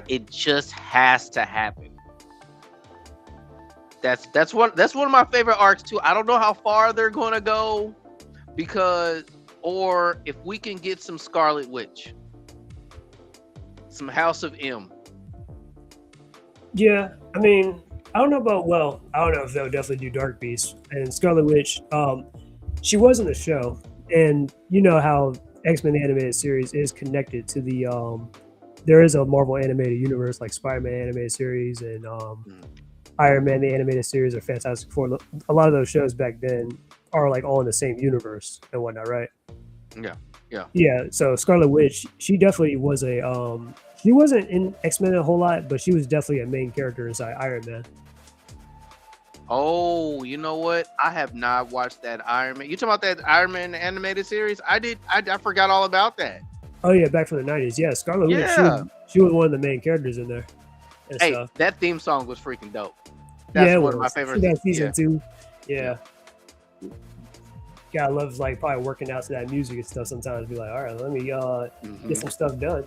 It just has to happen. That's one of my favorite arcs too. I don't know how far they're going to go or if we can get some Scarlet Witch, some House of M. yeah. I mean, I don't know about. Well, I don't know if they'll definitely do Dark Beast and Scarlet Witch. She was in the show, and you know how X-Men the animated series is connected to the. There is a Marvel animated universe like Spider-Man animated series and Mm. Iron Man the animated series or Fantastic Four. A lot of those shows back then are like all in the same universe and whatnot, right? Yeah, yeah. Yeah. So Scarlet Witch, she definitely was a. She wasn't in X-Men a whole lot, but she was definitely a main character inside Iron Man. Oh, you know what? I have not watched that Iron Man. You talking about that Iron Man animated series? I did. I forgot all about that. Oh yeah, back from the '90s. Yeah, Scarlet Witch. Yeah. She was one of the main characters in there and Hey, stuff. that theme song was freaking dope. That's Yeah, it one of my was. favorites. That season Yeah. two. Yeah. God loves like probably working out to that music and stuff. Sometimes be like, all right, let me get Mhm. some stuff done.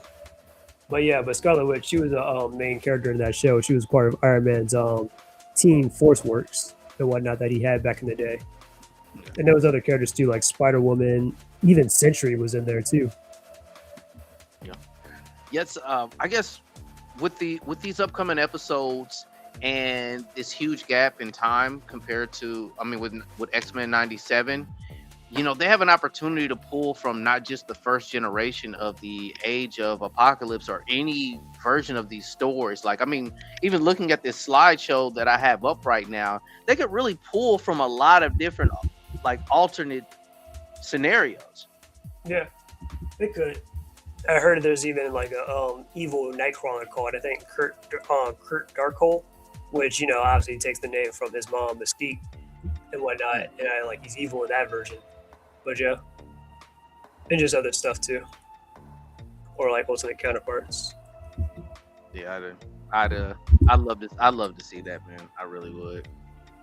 But yeah, but Scarlet Witch, she was a main character in that show. She was part of Iron Man's team Force Works and whatnot that he had back in the day. And there was other characters too, like Spider Woman. Even Sentry was in there too. Yes, I guess with these upcoming episodes and this huge gap in time compared to, I mean, with X-Men 97, they have an opportunity to pull from not just the first generation of the Age of Apocalypse or any version of these stories. Like, I mean, even looking at this slideshow that I have up right now, they could really pull from a lot of different like alternate scenarios. Yeah, they could. I heard there's even like a evil Nightcrawler called, I think, Kurt Darkhold, which obviously takes the name from his mom Mystique and whatnot, and he's evil in that version. But yeah, and just other stuff too, or like alternate counterparts. Yeah, I'd love to see that, man. I really would.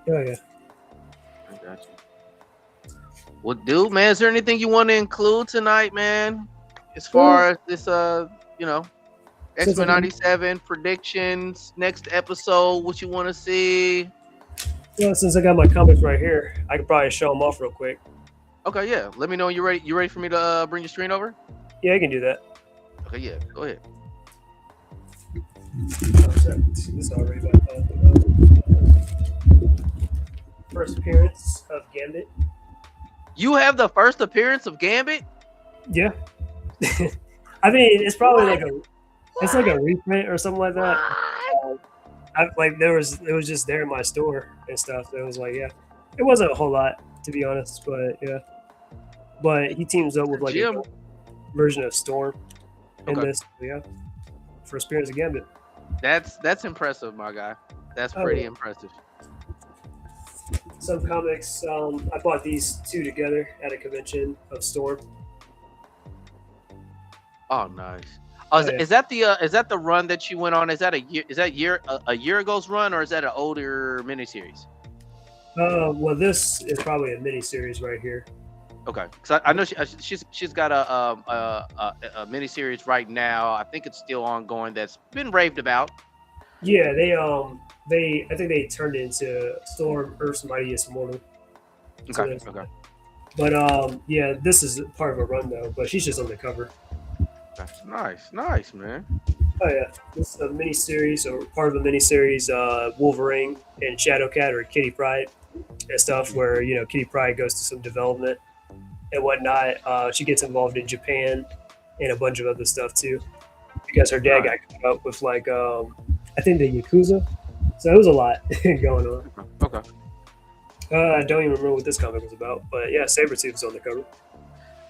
Oh yeah. I got you. Well, dude, man, is there anything you want to include tonight, man? As far as this, Since X-Men I- 97 predictions, next episode, what you want to see? Well, since I got my comics right here, I could probably show them off real quick. Okay, yeah. Let me know when you're ready. You ready for me to bring your screen over? Yeah, I can do that. Okay, yeah. Go ahead. This is already first appearance of Gambit. You have the first appearance of Gambit? Yeah. I mean, it's probably it's like a reprint or something like that. It was just there in my store and stuff. It was like, yeah, it wasn't a whole lot to be honest, but yeah. But he teams up with like Jim. a version of Storm in Okay. this. Yeah, first appearance of Gambit. That's impressive, my guy. That's Oh pretty yeah. impressive. Some comics. I bought these two together at a convention of Storm. Oh, nice. Oh, Oh yeah. is that the run that you went on? Is that a year ago's run, or is that an older miniseries? Well, this is probably a mini series right here. Okay, because I know she's got a miniseries right now. I think it's still ongoing. That's been raved about. Yeah, they I think they turned it into Storm Earth's Mightiest Mortal. So Okay, there's okay, that. But yeah, this is part of a run though. But she's just on the cover. okay. Nice, man. Oh yeah, this is a mini series or part of a mini series. Wolverine and Shadowcat or Kitty Pryde and stuff, where Kitty Pryde goes to some development and whatnot. She gets involved in Japan and a bunch of other stuff too, because her dad Right. got caught up with like I think the Yakuza. So it was a lot going on. Okay. Okay. I don't even remember what this comic was about, but yeah, Sabretooth's on the cover.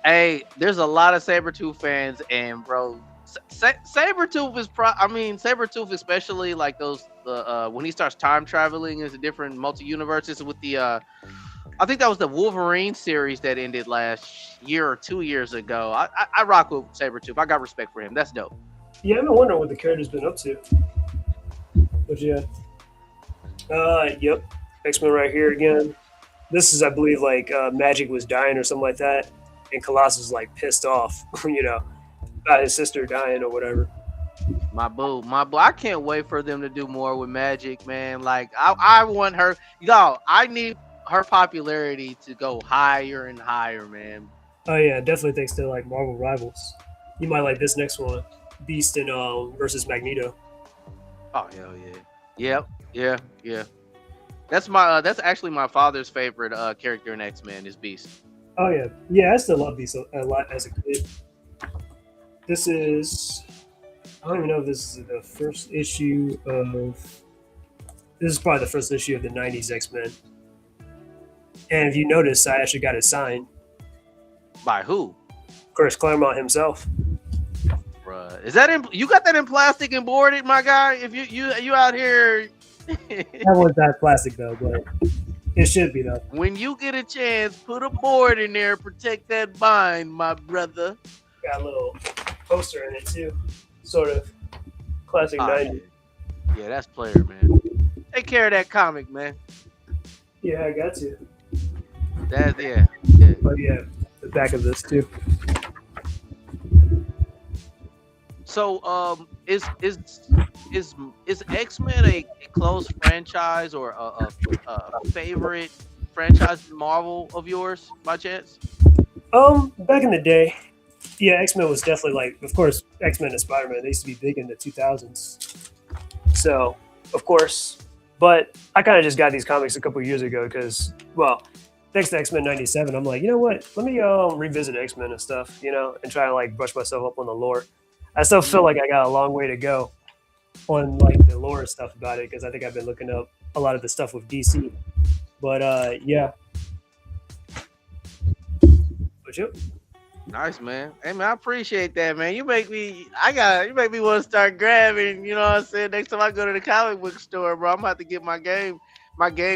Hey, there's a lot of Sabretooth fans, and bro, Sabretooth is Sabretooth, especially like those when he starts time traveling into different multi universes with the I think that was the Wolverine series that ended last year or 2 years ago. I rock with Sabretooth. I got respect for him. That's dope. Yeah, I've been wondering what the character's been up to. But yeah. Yep. X-Men right here again. This is, I believe, like Magic was dying or something like that, and Colossus was like pissed off, about his sister dying or whatever. My boo. I can't wait for them to do more with Magic, man. Like I want her. Y'all, I need her popularity to go higher and higher, man. Oh yeah, definitely thanks to like Marvel rivals. You might like this next one, Beast and versus Magneto. Oh hell yeah. Yep. Yeah. Yeah. That's actually my father's favorite character in X-Men is Beast. Oh yeah, yeah. I still love Beast a lot as a kid. This is, I don't even know if this is the first issue of. This is probably the first issue of the '90s X-Men. And if you notice, I actually got it signed. By who? Chris Claremont himself. Bruh. Is that you got that in plastic and boarded, my guy? If you out here That one's not plastic though, but it should be though. when you get a chance, put a board in there, protect that bind, my brother. Got a little poster in it too, sort of classic Oh, '90s. yeah, that's player, man. Take care of that comic, man. Yeah, I got to. That's yeah. But yeah, the back of this too. So, is X-Men a close franchise or a favorite franchise in Marvel of yours by chance? Back in the day, yeah, X-Men was definitely like, of course, X-Men and Spider-Man. They used to be big in the 2000s. So, of course, but I kind of just got these comics a couple years ago because, well, thanks to X-Men '97, I'm like, you know what? Let me revisit X-Men and stuff, and try to like brush myself up on the lore. I still feel like I got a long way to go on like the lore stuff about it because I think I've been looking up a lot of the stuff with DC. But yeah. But yep. Nice, man. Hey, man, I appreciate that, man. You make me want to start grabbing. You know what I'm saying? Next time I go to the comic book store, bro, I'm about to get my game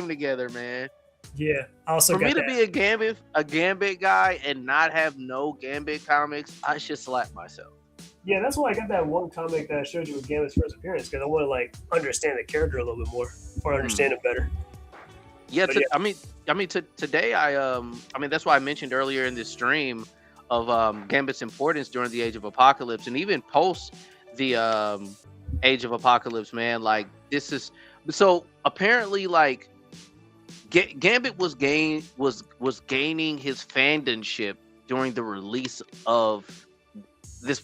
together, man. Yeah. I also For got me to that. be a Gambit guy and not have no Gambit comics, I should slap myself. Yeah, that's why I got that one comic that I showed you with Gambit's first appearance because I want to like understand the character a little bit more or understand him better. Yeah, But yeah. today I mean that's why I mentioned earlier in this stream of Gambit's importance during the Age of Apocalypse and even post the Age of Apocalypse, man. Like this is so apparently like Gambit was gaining his fandomship during the release of this,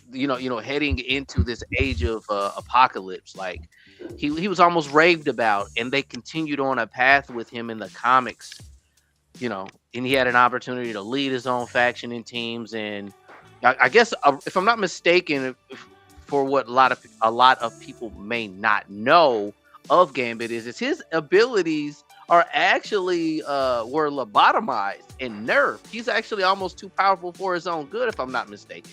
heading into this Age of Apocalypse. Like he was almost raved about, and they continued on a path with him in the comics. And he had an opportunity to lead his own faction and teams. And I guess if I'm not mistaken, for what a lot of people may not know of Gambit is his abilities are actually were lobotomized and nerfed. He's actually almost too powerful for his own good, if I'm not mistaken.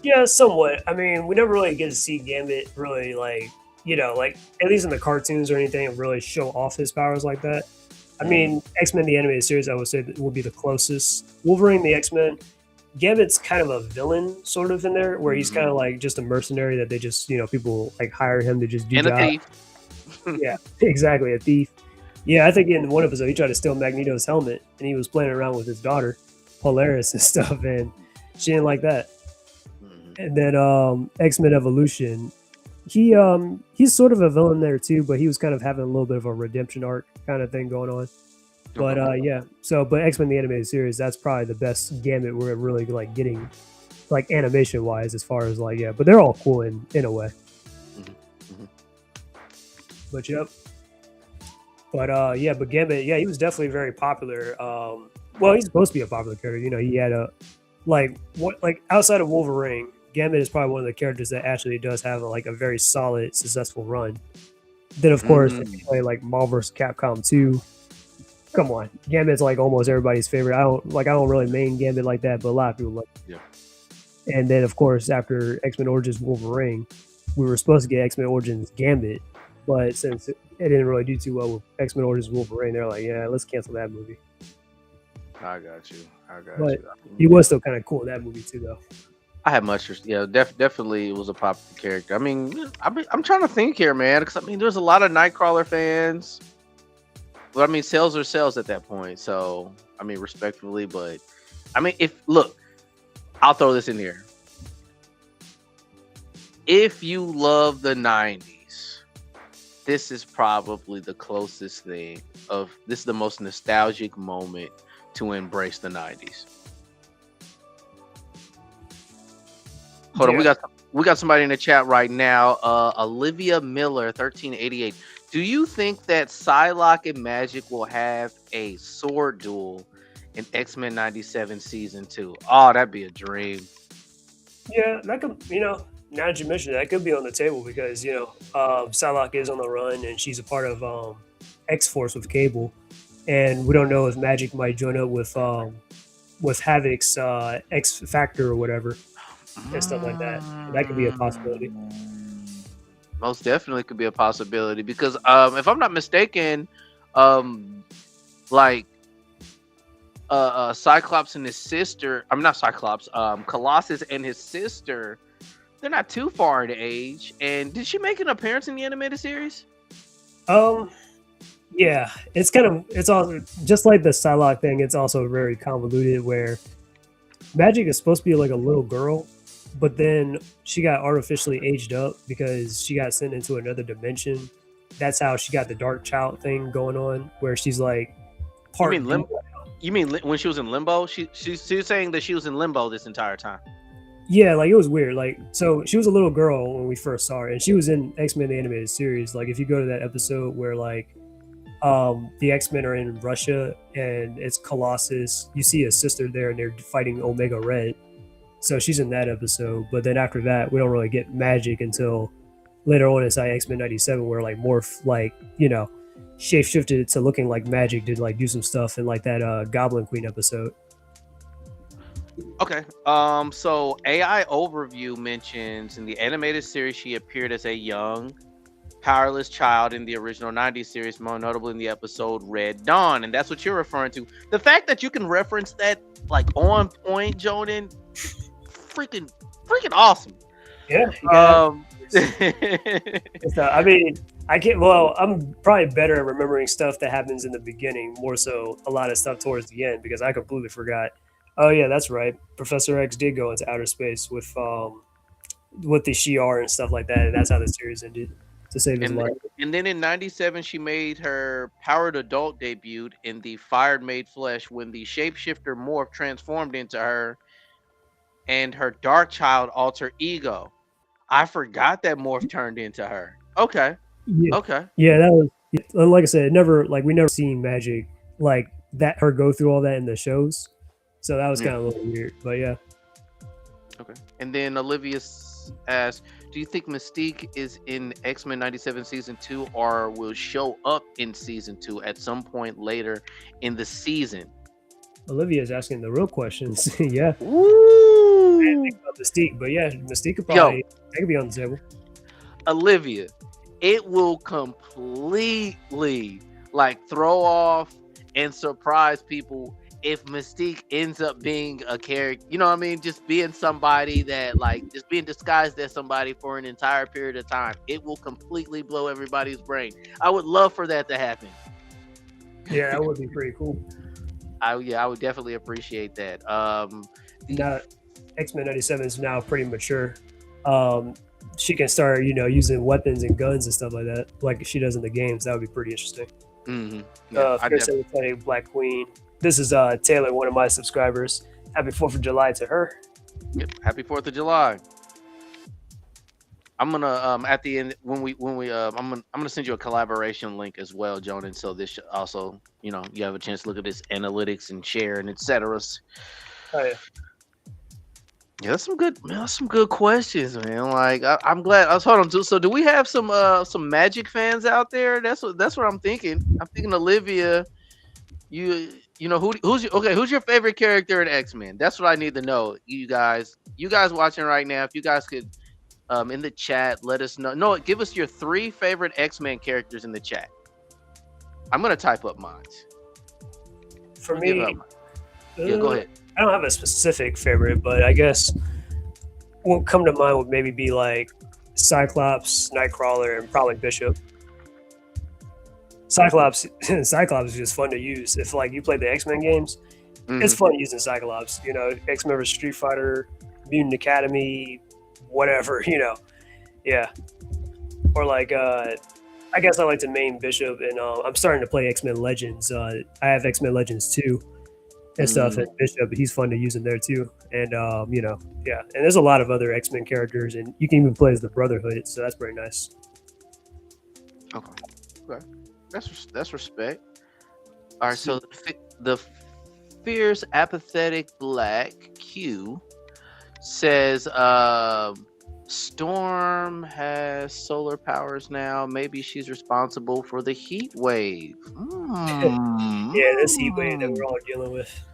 Yeah, somewhat. I mean, we never really get to see Gambit really like, like at least in the cartoons or anything, really show off his powers like that. I mean, X-Men the animated series, I would say that will be the closest. Wolverine the X-Men, Gambit's kind of a villain sort of in there, where he's kind of like just a mercenary that they just people like hire him to just do And a jobs. thief. Yeah, exactly, a thief. Yeah, I think in one episode he tried to steal Magneto's helmet, and he was playing around with his daughter, Polaris and stuff, and she didn't like that. And then X-Men Evolution, he's sort of a villain there too, but he was kind of having a little bit of a redemption arc kind of thing going on. But yeah, but X-Men the animated series, that's probably the best Gambit we're really like getting, like animation wise, as far as like but they're all cool in a way. But yep. But yeah, but Gambit, he was definitely very popular. Well, he's supposed to be a popular character. He had a outside of Wolverine, Gambit is probably one of the characters that actually does have a very solid, successful run. Then of course, if you play like Marvel vs. Capcom 2. Come on, Gambit's like almost everybody's favorite. I don't really main Gambit like that, but a lot of people love it. Yeah. And then of course, after X-Men Origins Wolverine, we were supposed to get X-Men Origins Gambit, but since it didn't really do too well with X-Men Origins Wolverine, they're like, yeah, let's cancel that movie. I got you. But he was still kind of cool in that movie too, though. I had much, definitely was a popular character. I mean, I'm trying to think here, man, because there's a lot of Nightcrawler fans. But sales are sales at that point. So respectfully, but I'll throw this in here. If you love the 90s, this is probably the closest thing this is the most nostalgic moment to embrace the 90s. Hold on, we got somebody in the chat right now. Olivia Miller, 1388. Do you think that Psylock and Magic will have a sword duel in X-Men 97 season 2? Oh, that'd be a dream. Yeah, that could, now that you mention it, that could be on the table because, Psylocke is on the run and she's a part of X-Force with Cable. And we don't know if Magic might join up with Havoc's X Factor or whatever and stuff like that. That could be a possibility. Most definitely could be a possibility because if I'm not mistaken, Cyclops and his sister, not Cyclops, Colossus and his sister, they're not too far in age. And did she make an appearance in the animated series? Yeah, it's also just like the Psylocke thing. It's also very convoluted where Magic is supposed to be like a little girl, but then she got artificially aged up because she got sent into another dimension. That's how she got the Dark Child thing going on, where she's like part. You mean limbo? You mean when she was in limbo? She's saying that she was in limbo this entire time. Yeah, it was weird. So she was a little girl when we first saw her, and she was in X-Men the animated series. If you go to that episode where the X-Men are in Russia and it's Colossus, you see a sister there and they're fighting Omega Red. So she's in that episode. But then after that, we don't really get Magic until later on inside X-Men 97 where Morph, shapeshifted to looking like Magic to do some stuff in that Goblin Queen episode. Okay. So AI Overview mentions in the animated series she appeared as a young, powerless child in the original 90s series, more notably in the episode Red Dawn, and that's what you're referring to. The fact that you can reference that on point, Jordan, freaking awesome. Yeah. I can't. Well, I'm probably better at remembering stuff that happens in the beginning, more so a lot of stuff towards the end because I completely forgot. Oh yeah, that's right. Professor X did go into outer space with the Shi'ar and stuff like that, and that's how the series ended. To save his life. And then in 97, she made her powered adult debut in the Fired Made Flesh when the shapeshifter Morph transformed into her and her Dark Child alter ego. I forgot that Morph turned into her. Okay. Yeah. Okay. Yeah, that was, like I said, we never seen Magic that, her go through all that in the shows. So that was kind of a little weird, but yeah. Okay. And then Olivia asks, do you think Mystique is in X-Men 97 season 2 or will show up in season 2 at some point later in the season? Olivia is asking the real questions. Yeah. Ooh. I didn't think about Mystique, but yeah, Mystique could probably be on the table. Olivia, it will completely like throw off and surprise people if Mystique ends up being a character, you know what I mean? Just being somebody that like just being disguised as somebody for an entire period of time. It will completely blow everybody's brain. I would love for that to happen. Yeah, that would be pretty cool. I would definitely appreciate that. The Now, X-Men 97 is now pretty mature. Um, she can start, using weapons and guns and stuff like that, like she does in the games. That would be pretty interesting. yeah, I Fierce definitely. Playing Black Queen. This is Taylor, one of my subscribers. Happy 4th of July to her. Yep. Happy 4th of July. I'm gonna at the end when we I'm gonna send you a collaboration link as well, Jonan. So this should also you have a chance to look at this analytics and share and etc. Oh, yeah. Yeah, that's some good man. That's some good questions, man. Like I'm glad. I was hold on. So do we have some Magic fans out there? That's what I'm thinking. I'm thinking Olivia. You know who's your favorite character in X-Men? That's what I need to know. You guys watching right now, if you guys could in the chat let us know. No, give us your 3 favorite X-Men characters in the chat. I'm gonna type up mine. For me, Yeah, go ahead. I don't have a specific favorite, but I guess what come to mind would maybe be like Cyclops, Nightcrawler, and probably Bishop. Cyclops is just fun to use. If like you play the X-Men games, it's Mhm. fun using Cyclops. X-Men vs Street Fighter, Mutant Academy, whatever. Yeah. Or like I guess I like to main Bishop, and I'm starting to play X-Men Legends. I have X-Men Legends 2 and stuff, Mm, and Bishop, he's fun to use in there too. And yeah. And there's a lot of other X-Men characters, and you can even play as the Brotherhood, so that's pretty nice. okay. Okay. That's respect. All right. So, So the fierce apathetic black Q says Storm has solar powers now. Maybe she's responsible for the heat wave. yeah, this heat wave that we're all dealing with.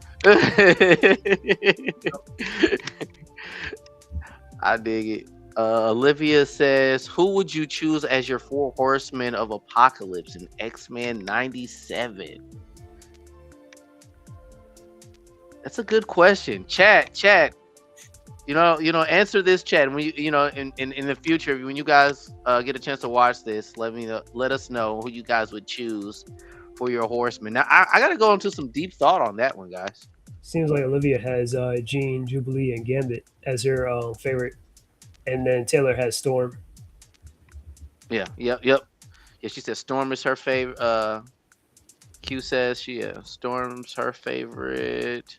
I dig it. Olivia says, "Who would you choose as your 4 horsemen of Apocalypse in X-Men '97?" That's a good question. Chat. Answer this, chat. When in the future, when you guys get a chance to watch this, let us know who you guys would choose for your horsemen. Now, I got to go into some deep thought on that one, guys. Seems like Olivia has Jean, Jubilee, and Gambit as her favorite, and then Taylor has Storm. Yeah, yep. Yeah, she said Storm is her favorite. Q says Storm's her favorite.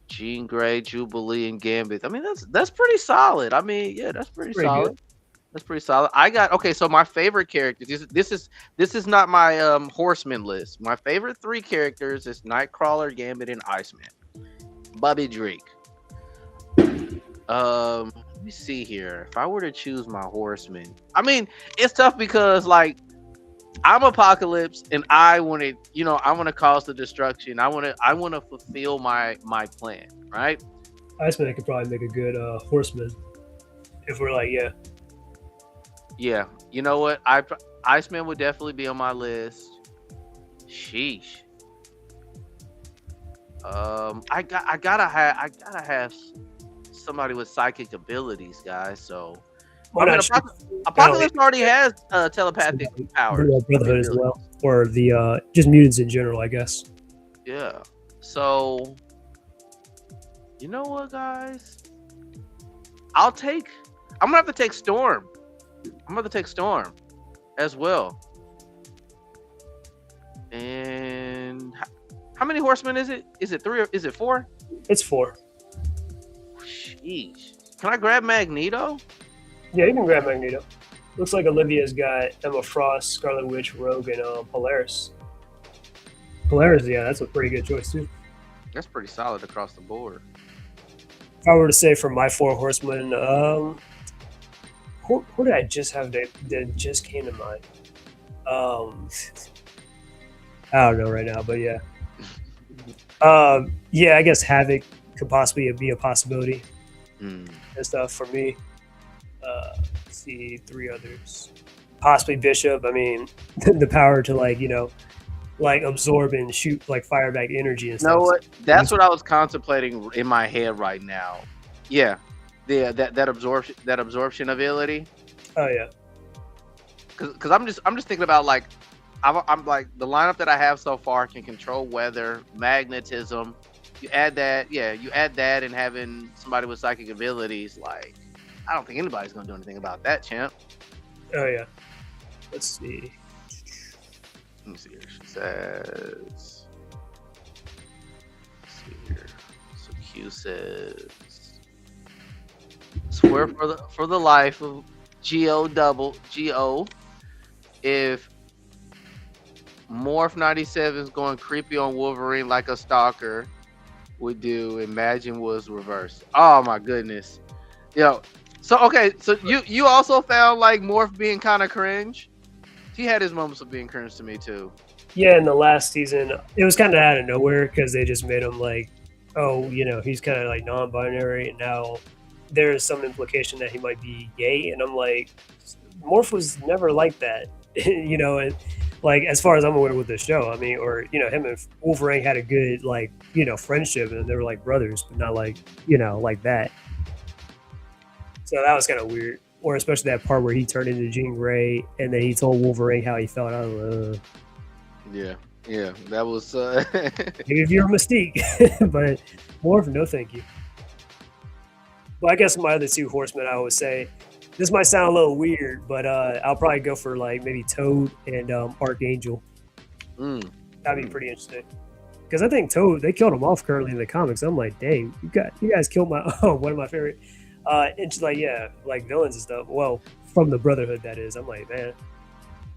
Jean Grey, Jubilee, and Gambit. I mean, that's pretty solid. I mean, yeah, that's pretty Pretty solid. good. That's pretty solid. I got okay. So my favorite characters. This is not my horseman list. My favorite 3 characters is Nightcrawler, Gambit, and Iceman. Bobby Drake. Let me see here. If I were to choose my horseman, I mean, it's tough because like I'm Apocalypse, and I want to cause the destruction. I want to fulfill my plan, right? Iceman could probably make a good horseman if we're like, yeah. Yeah. You know what? Iceman would definitely be on my list. Sheesh. I gotta have somebody with psychic abilities, guys. So Why I mean, not shoot Apocalypse already has telepathic powers. Brotherhood as well, or the just mutants in general, I guess. Yeah. So you know what, guys? I'm gonna have to take Storm. I'm gonna take Storm as well. And how many horsemen is it? Is it 3 or is it 4? It's 4. Sheesh. Can I grab Magneto? Yeah, you can grab Magneto. Looks like Olivia's got Emma Frost, Scarlet Witch, Rogue, and Polaris. Polaris, yeah, that's a pretty good choice too. That's pretty solid across the board. If I were to say for my 4 horsemen, who did I just have that just came to mind? I don't know right now, but yeah. Yeah, I guess Havoc could possibly be a possibility and stuff for me. Let's see, 3 others. possibly Bishop. I mean, the power to like absorb and shoot like fire back energy and You know stuff. what? That's what I was contemplating in my head right now. Yeah, that absorption ability. Oh yeah, Because I'm just thinking about like I'm like the lineup that I have so far can control weather, magnetism. You add that, yeah, you add that, and having somebody with psychic abilities, like I don't think anybody's gonna do anything about that, champ. oh yeah. Let's see. Let me see here. She says. Let's see here. So Q says, "Swear for the life of Go, if Morph 97 is going creepy on Wolverine like a stalker would do, imagine was reversed." Oh my goodness. Yo. So okay, so you also found like Morph being kind of cringe. He had his moments of being cringe to me too. Yeah, in the last season, it was kind of out of nowhere because they just made him like, oh, he's kind of like non-binary, and now there's some implication that he might be gay, and I'm like, Morph was never like that, and like as far as I'm aware with the show, I mean, or him and Wolverine had a good like friendship, and they were like brothers, but not like like that. So that was kind of weird. Or especially that part where he turned into Jean Grey and then he told Wolverine how he felt. I don't know. Yeah, that was. Maybe if you're a Mystique, but Morph, no thank you. But I guess my other two horsemen, I would say, this might sound a little weird, but I'll probably go for like maybe Toad and Archangel. That'd be pretty interesting. Because I think Toad, they killed him off currently in the comics. I'm like, dang, you guys killed my one of my favorite. It's like like villains and stuff. Well, from the Brotherhood, that is. I'm like, man.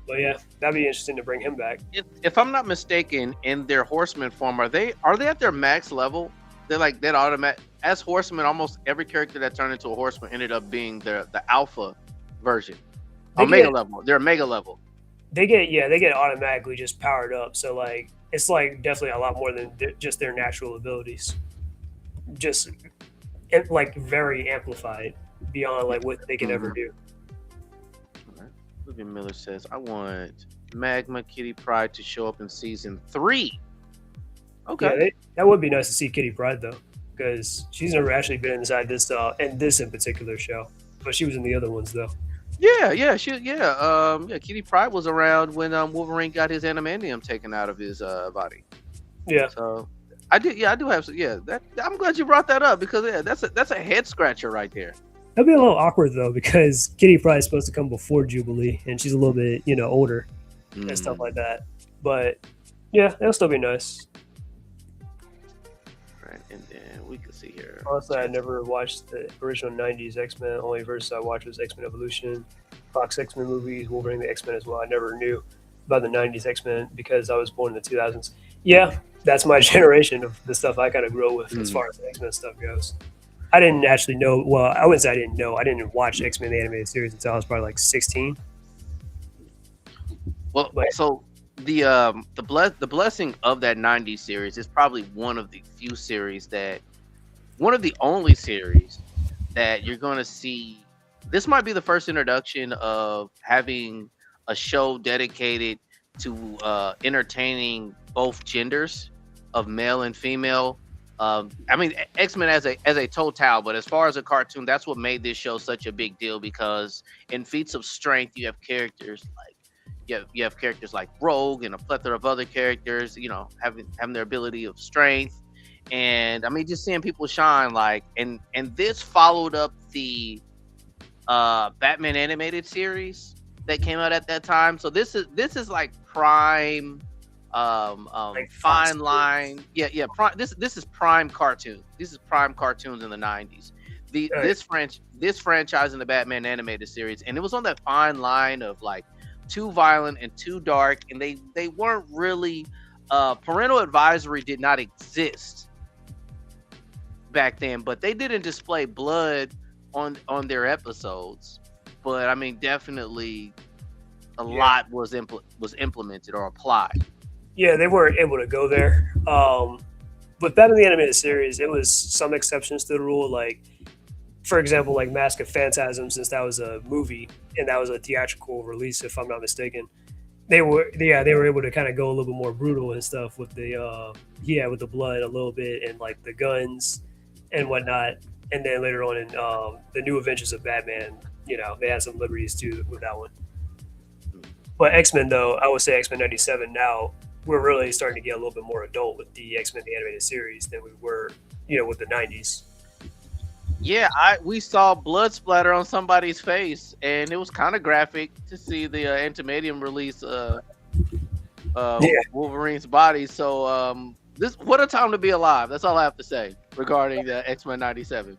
But yeah, that'd be interesting to bring him back. If I'm not mistaken, in their horseman form, are they at their max level? They're like that automatic as horsemen. Almost every character that turned into a horseman ended up being the alpha version, level. They're mega level. They get automatically just powered up. So like it's like definitely a lot more than just their natural abilities. Just like very amplified beyond like what they can ever do. Olivia Miller says, "I want Magma Kitty Pryde to show up in season 3." Okay, yeah, that would be nice to see Kitty Pryde though, because she's never actually been inside this and this in particular show, but she was in the other ones though. Yeah, Kitty Pryde was around when Wolverine got his adamantium taken out of his body. Yeah. So I do have some. Yeah, I'm glad you brought that up because that's a head scratcher right there. That'd be a little awkward though because Kitty Pryde is supposed to come before Jubilee, and she's a little bit older and stuff like that. But yeah, it'll still be nice. Right, and then we can see here. Honestly, I never watched the original '90s X-Men. Only versus I watched was X-Men Evolution, Fox X-Men movies, Wolverine the X-Men as well. I never knew about the '90s X-Men because I was born in the 2000s. Yeah, that's my generation of the stuff I kind of grew up with as far as X-Men stuff goes. I didn't actually know. Well, I wouldn't say I didn't know. I didn't watch X-Men the animated series until I was probably like 16. Well, so the blessing of that '90s series is probably one of the only series that you're going to see. This might be the first introduction of having a show dedicated to entertaining both genders of male and female. I mean, X-Men as a total, but as far as a cartoon, that's what made this show such a big deal because in feats of strength, you have characters like you have characters like Rogue and a plethora of other characters, having their ability of strength. And I mean, just seeing people shine, like, and this followed up the Batman animated series that came out at that time. So this is like prime, like fine line. Yeah. Prime. This is prime cartoon. This is prime cartoons in the '90s. This franchise in the Batman animated series, and it was on that fine line of like too violent and too dark, and they weren't really. Parental advisory did not exist back then, but they didn't display blood on their episodes. But I mean, definitely a lot was implemented or applied. Yeah, they weren't able to go there. But Batman the Animated Series, it was some exceptions to the rule. Like for example, like Mask of Phantasm, since that was a movie and that was a theatrical release, if I'm not mistaken, they were able to kind of go a little bit more brutal and stuff with the with the blood a little bit and like the guns and whatnot. And then later on in the New Adventures of Batman, they had some liberties too with that one. But X-Men, though, I would say X-Men 97 now, we're really starting to get a little bit more adult with the X-Men the animated series than we were, with the 90s. Yeah, we saw blood splatter on somebody's face, and it was kind of graphic to see the Antimedium release Wolverine's body. So what a time to be alive. That's all I have to say regarding the X-Men 97.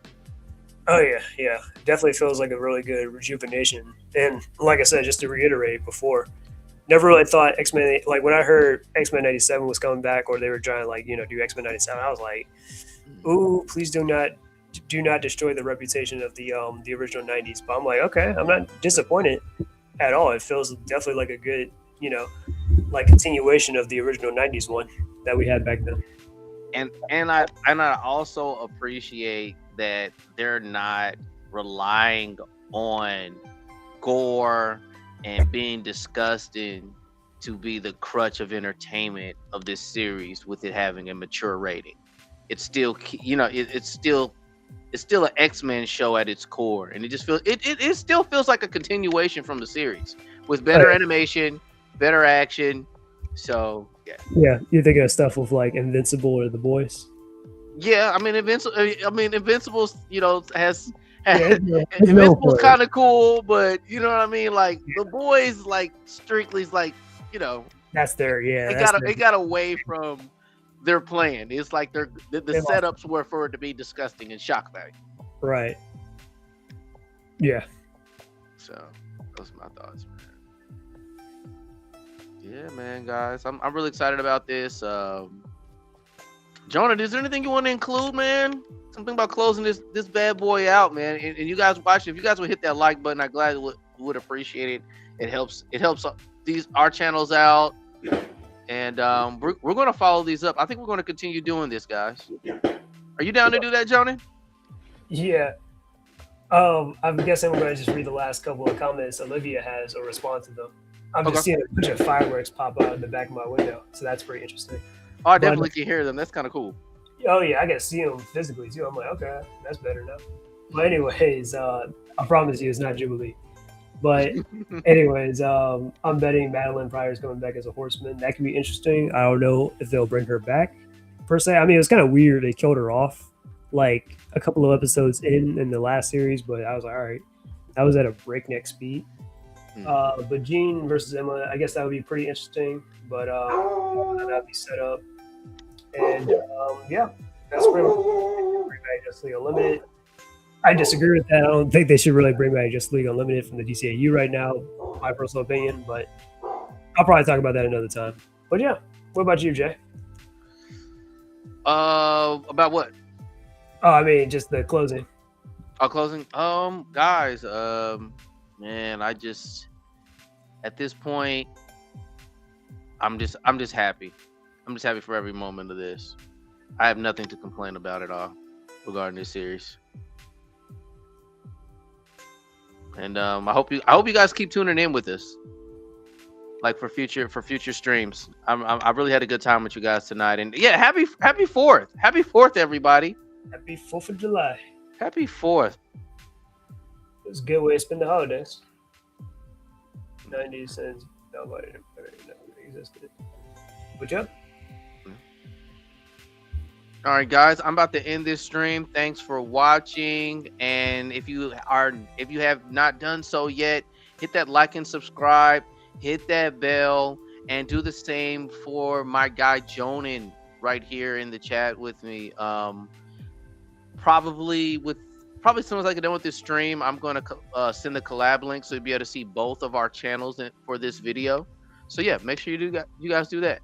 Oh yeah, definitely feels like a really good rejuvenation. And like I said, just to reiterate before, never really thought X-Men, like when I heard X-Men 97 was coming back, or they were trying to do X-Men 97, I was like, ooh, please do not destroy the reputation of the original 90s. But I'm like, okay, I'm not disappointed at all. It feels definitely like a good like continuation of the original 90s one that we had back then. And I also appreciate that they're not relying on gore and being disgusting to be the crutch of entertainment of this series, with it having a mature rating. It's still it's still an X-Men show at its core, and it still feels like a continuation from the series with better animation, better action. So yeah, you're thinking of stuff with like Invincible or The Boys. Yeah, I mean Invincible's has Invincible's kind of cool, but you know what I mean. Like The Boys, like strictly like that's their They got away from their plan. It's like the setups were for it to be disgusting and shock value. Right. Yeah. So those are my thoughts, man. Yeah, man, guys, I'm really excited about this. Jonah, is there anything you want to include, man? Something about closing this bad boy out, man. And you guys watching, if you guys would hit that like button, I gladly would appreciate it. It helps our channels out. And we're going to follow these up. I think we're going to continue doing this, guys. Are you down to do that, Jonah? Yeah. I'm guessing we're going to just read the last couple of comments Olivia has or respond to them. I'm just seeing a bunch of fireworks pop out in the back of my window, so that's pretty interesting. Oh, I definitely can hear them. That's kind of cool. Oh yeah, I can see them physically too. I'm like, okay, that's better now. But anyways, I promise you, it's not Jubilee. But anyways, I'm betting Madeline Pryor's coming back as a horseman. That could be interesting. I don't know if they'll bring her back per se. I mean, it was kind of weird they killed her off like a couple of episodes in the last series, but I was like, all right, that was at a breakneck speed. But Jean versus Emma, I guess that would be pretty interesting. But that'd be set up. And that's pretty much bring back Justice League Unlimited. I disagree with that. I don't think they should really bring back Justice League Unlimited from the DCAU right now, my personal opinion. But I'll probably talk about that another time. But yeah, what about you, Jay? About what? Oh, I mean, just the closing. Closing. Guys, man, I just at this point, I'm just happy. I'm just happy for every moment of this. I have nothing to complain about at all regarding this series. And I hope you guys keep tuning in with us, like for future streams. I really had a good time with you guys tonight, and yeah, happy 4th, everybody. Happy 4th of July. Happy 4th. It's a good way to spend the holidays. 90 cents. Nobody existed. What's up? All right, guys, I'm about to end this stream. Thanks for watching, and if you have not done so yet, hit that like and subscribe, hit that bell, and do the same for my guy Jonan right here in the chat with me. Probably as soon as I get done with this stream, I'm going to send the collab link so you'll be able to see both of our channels for this video. So yeah, make sure you guys do that.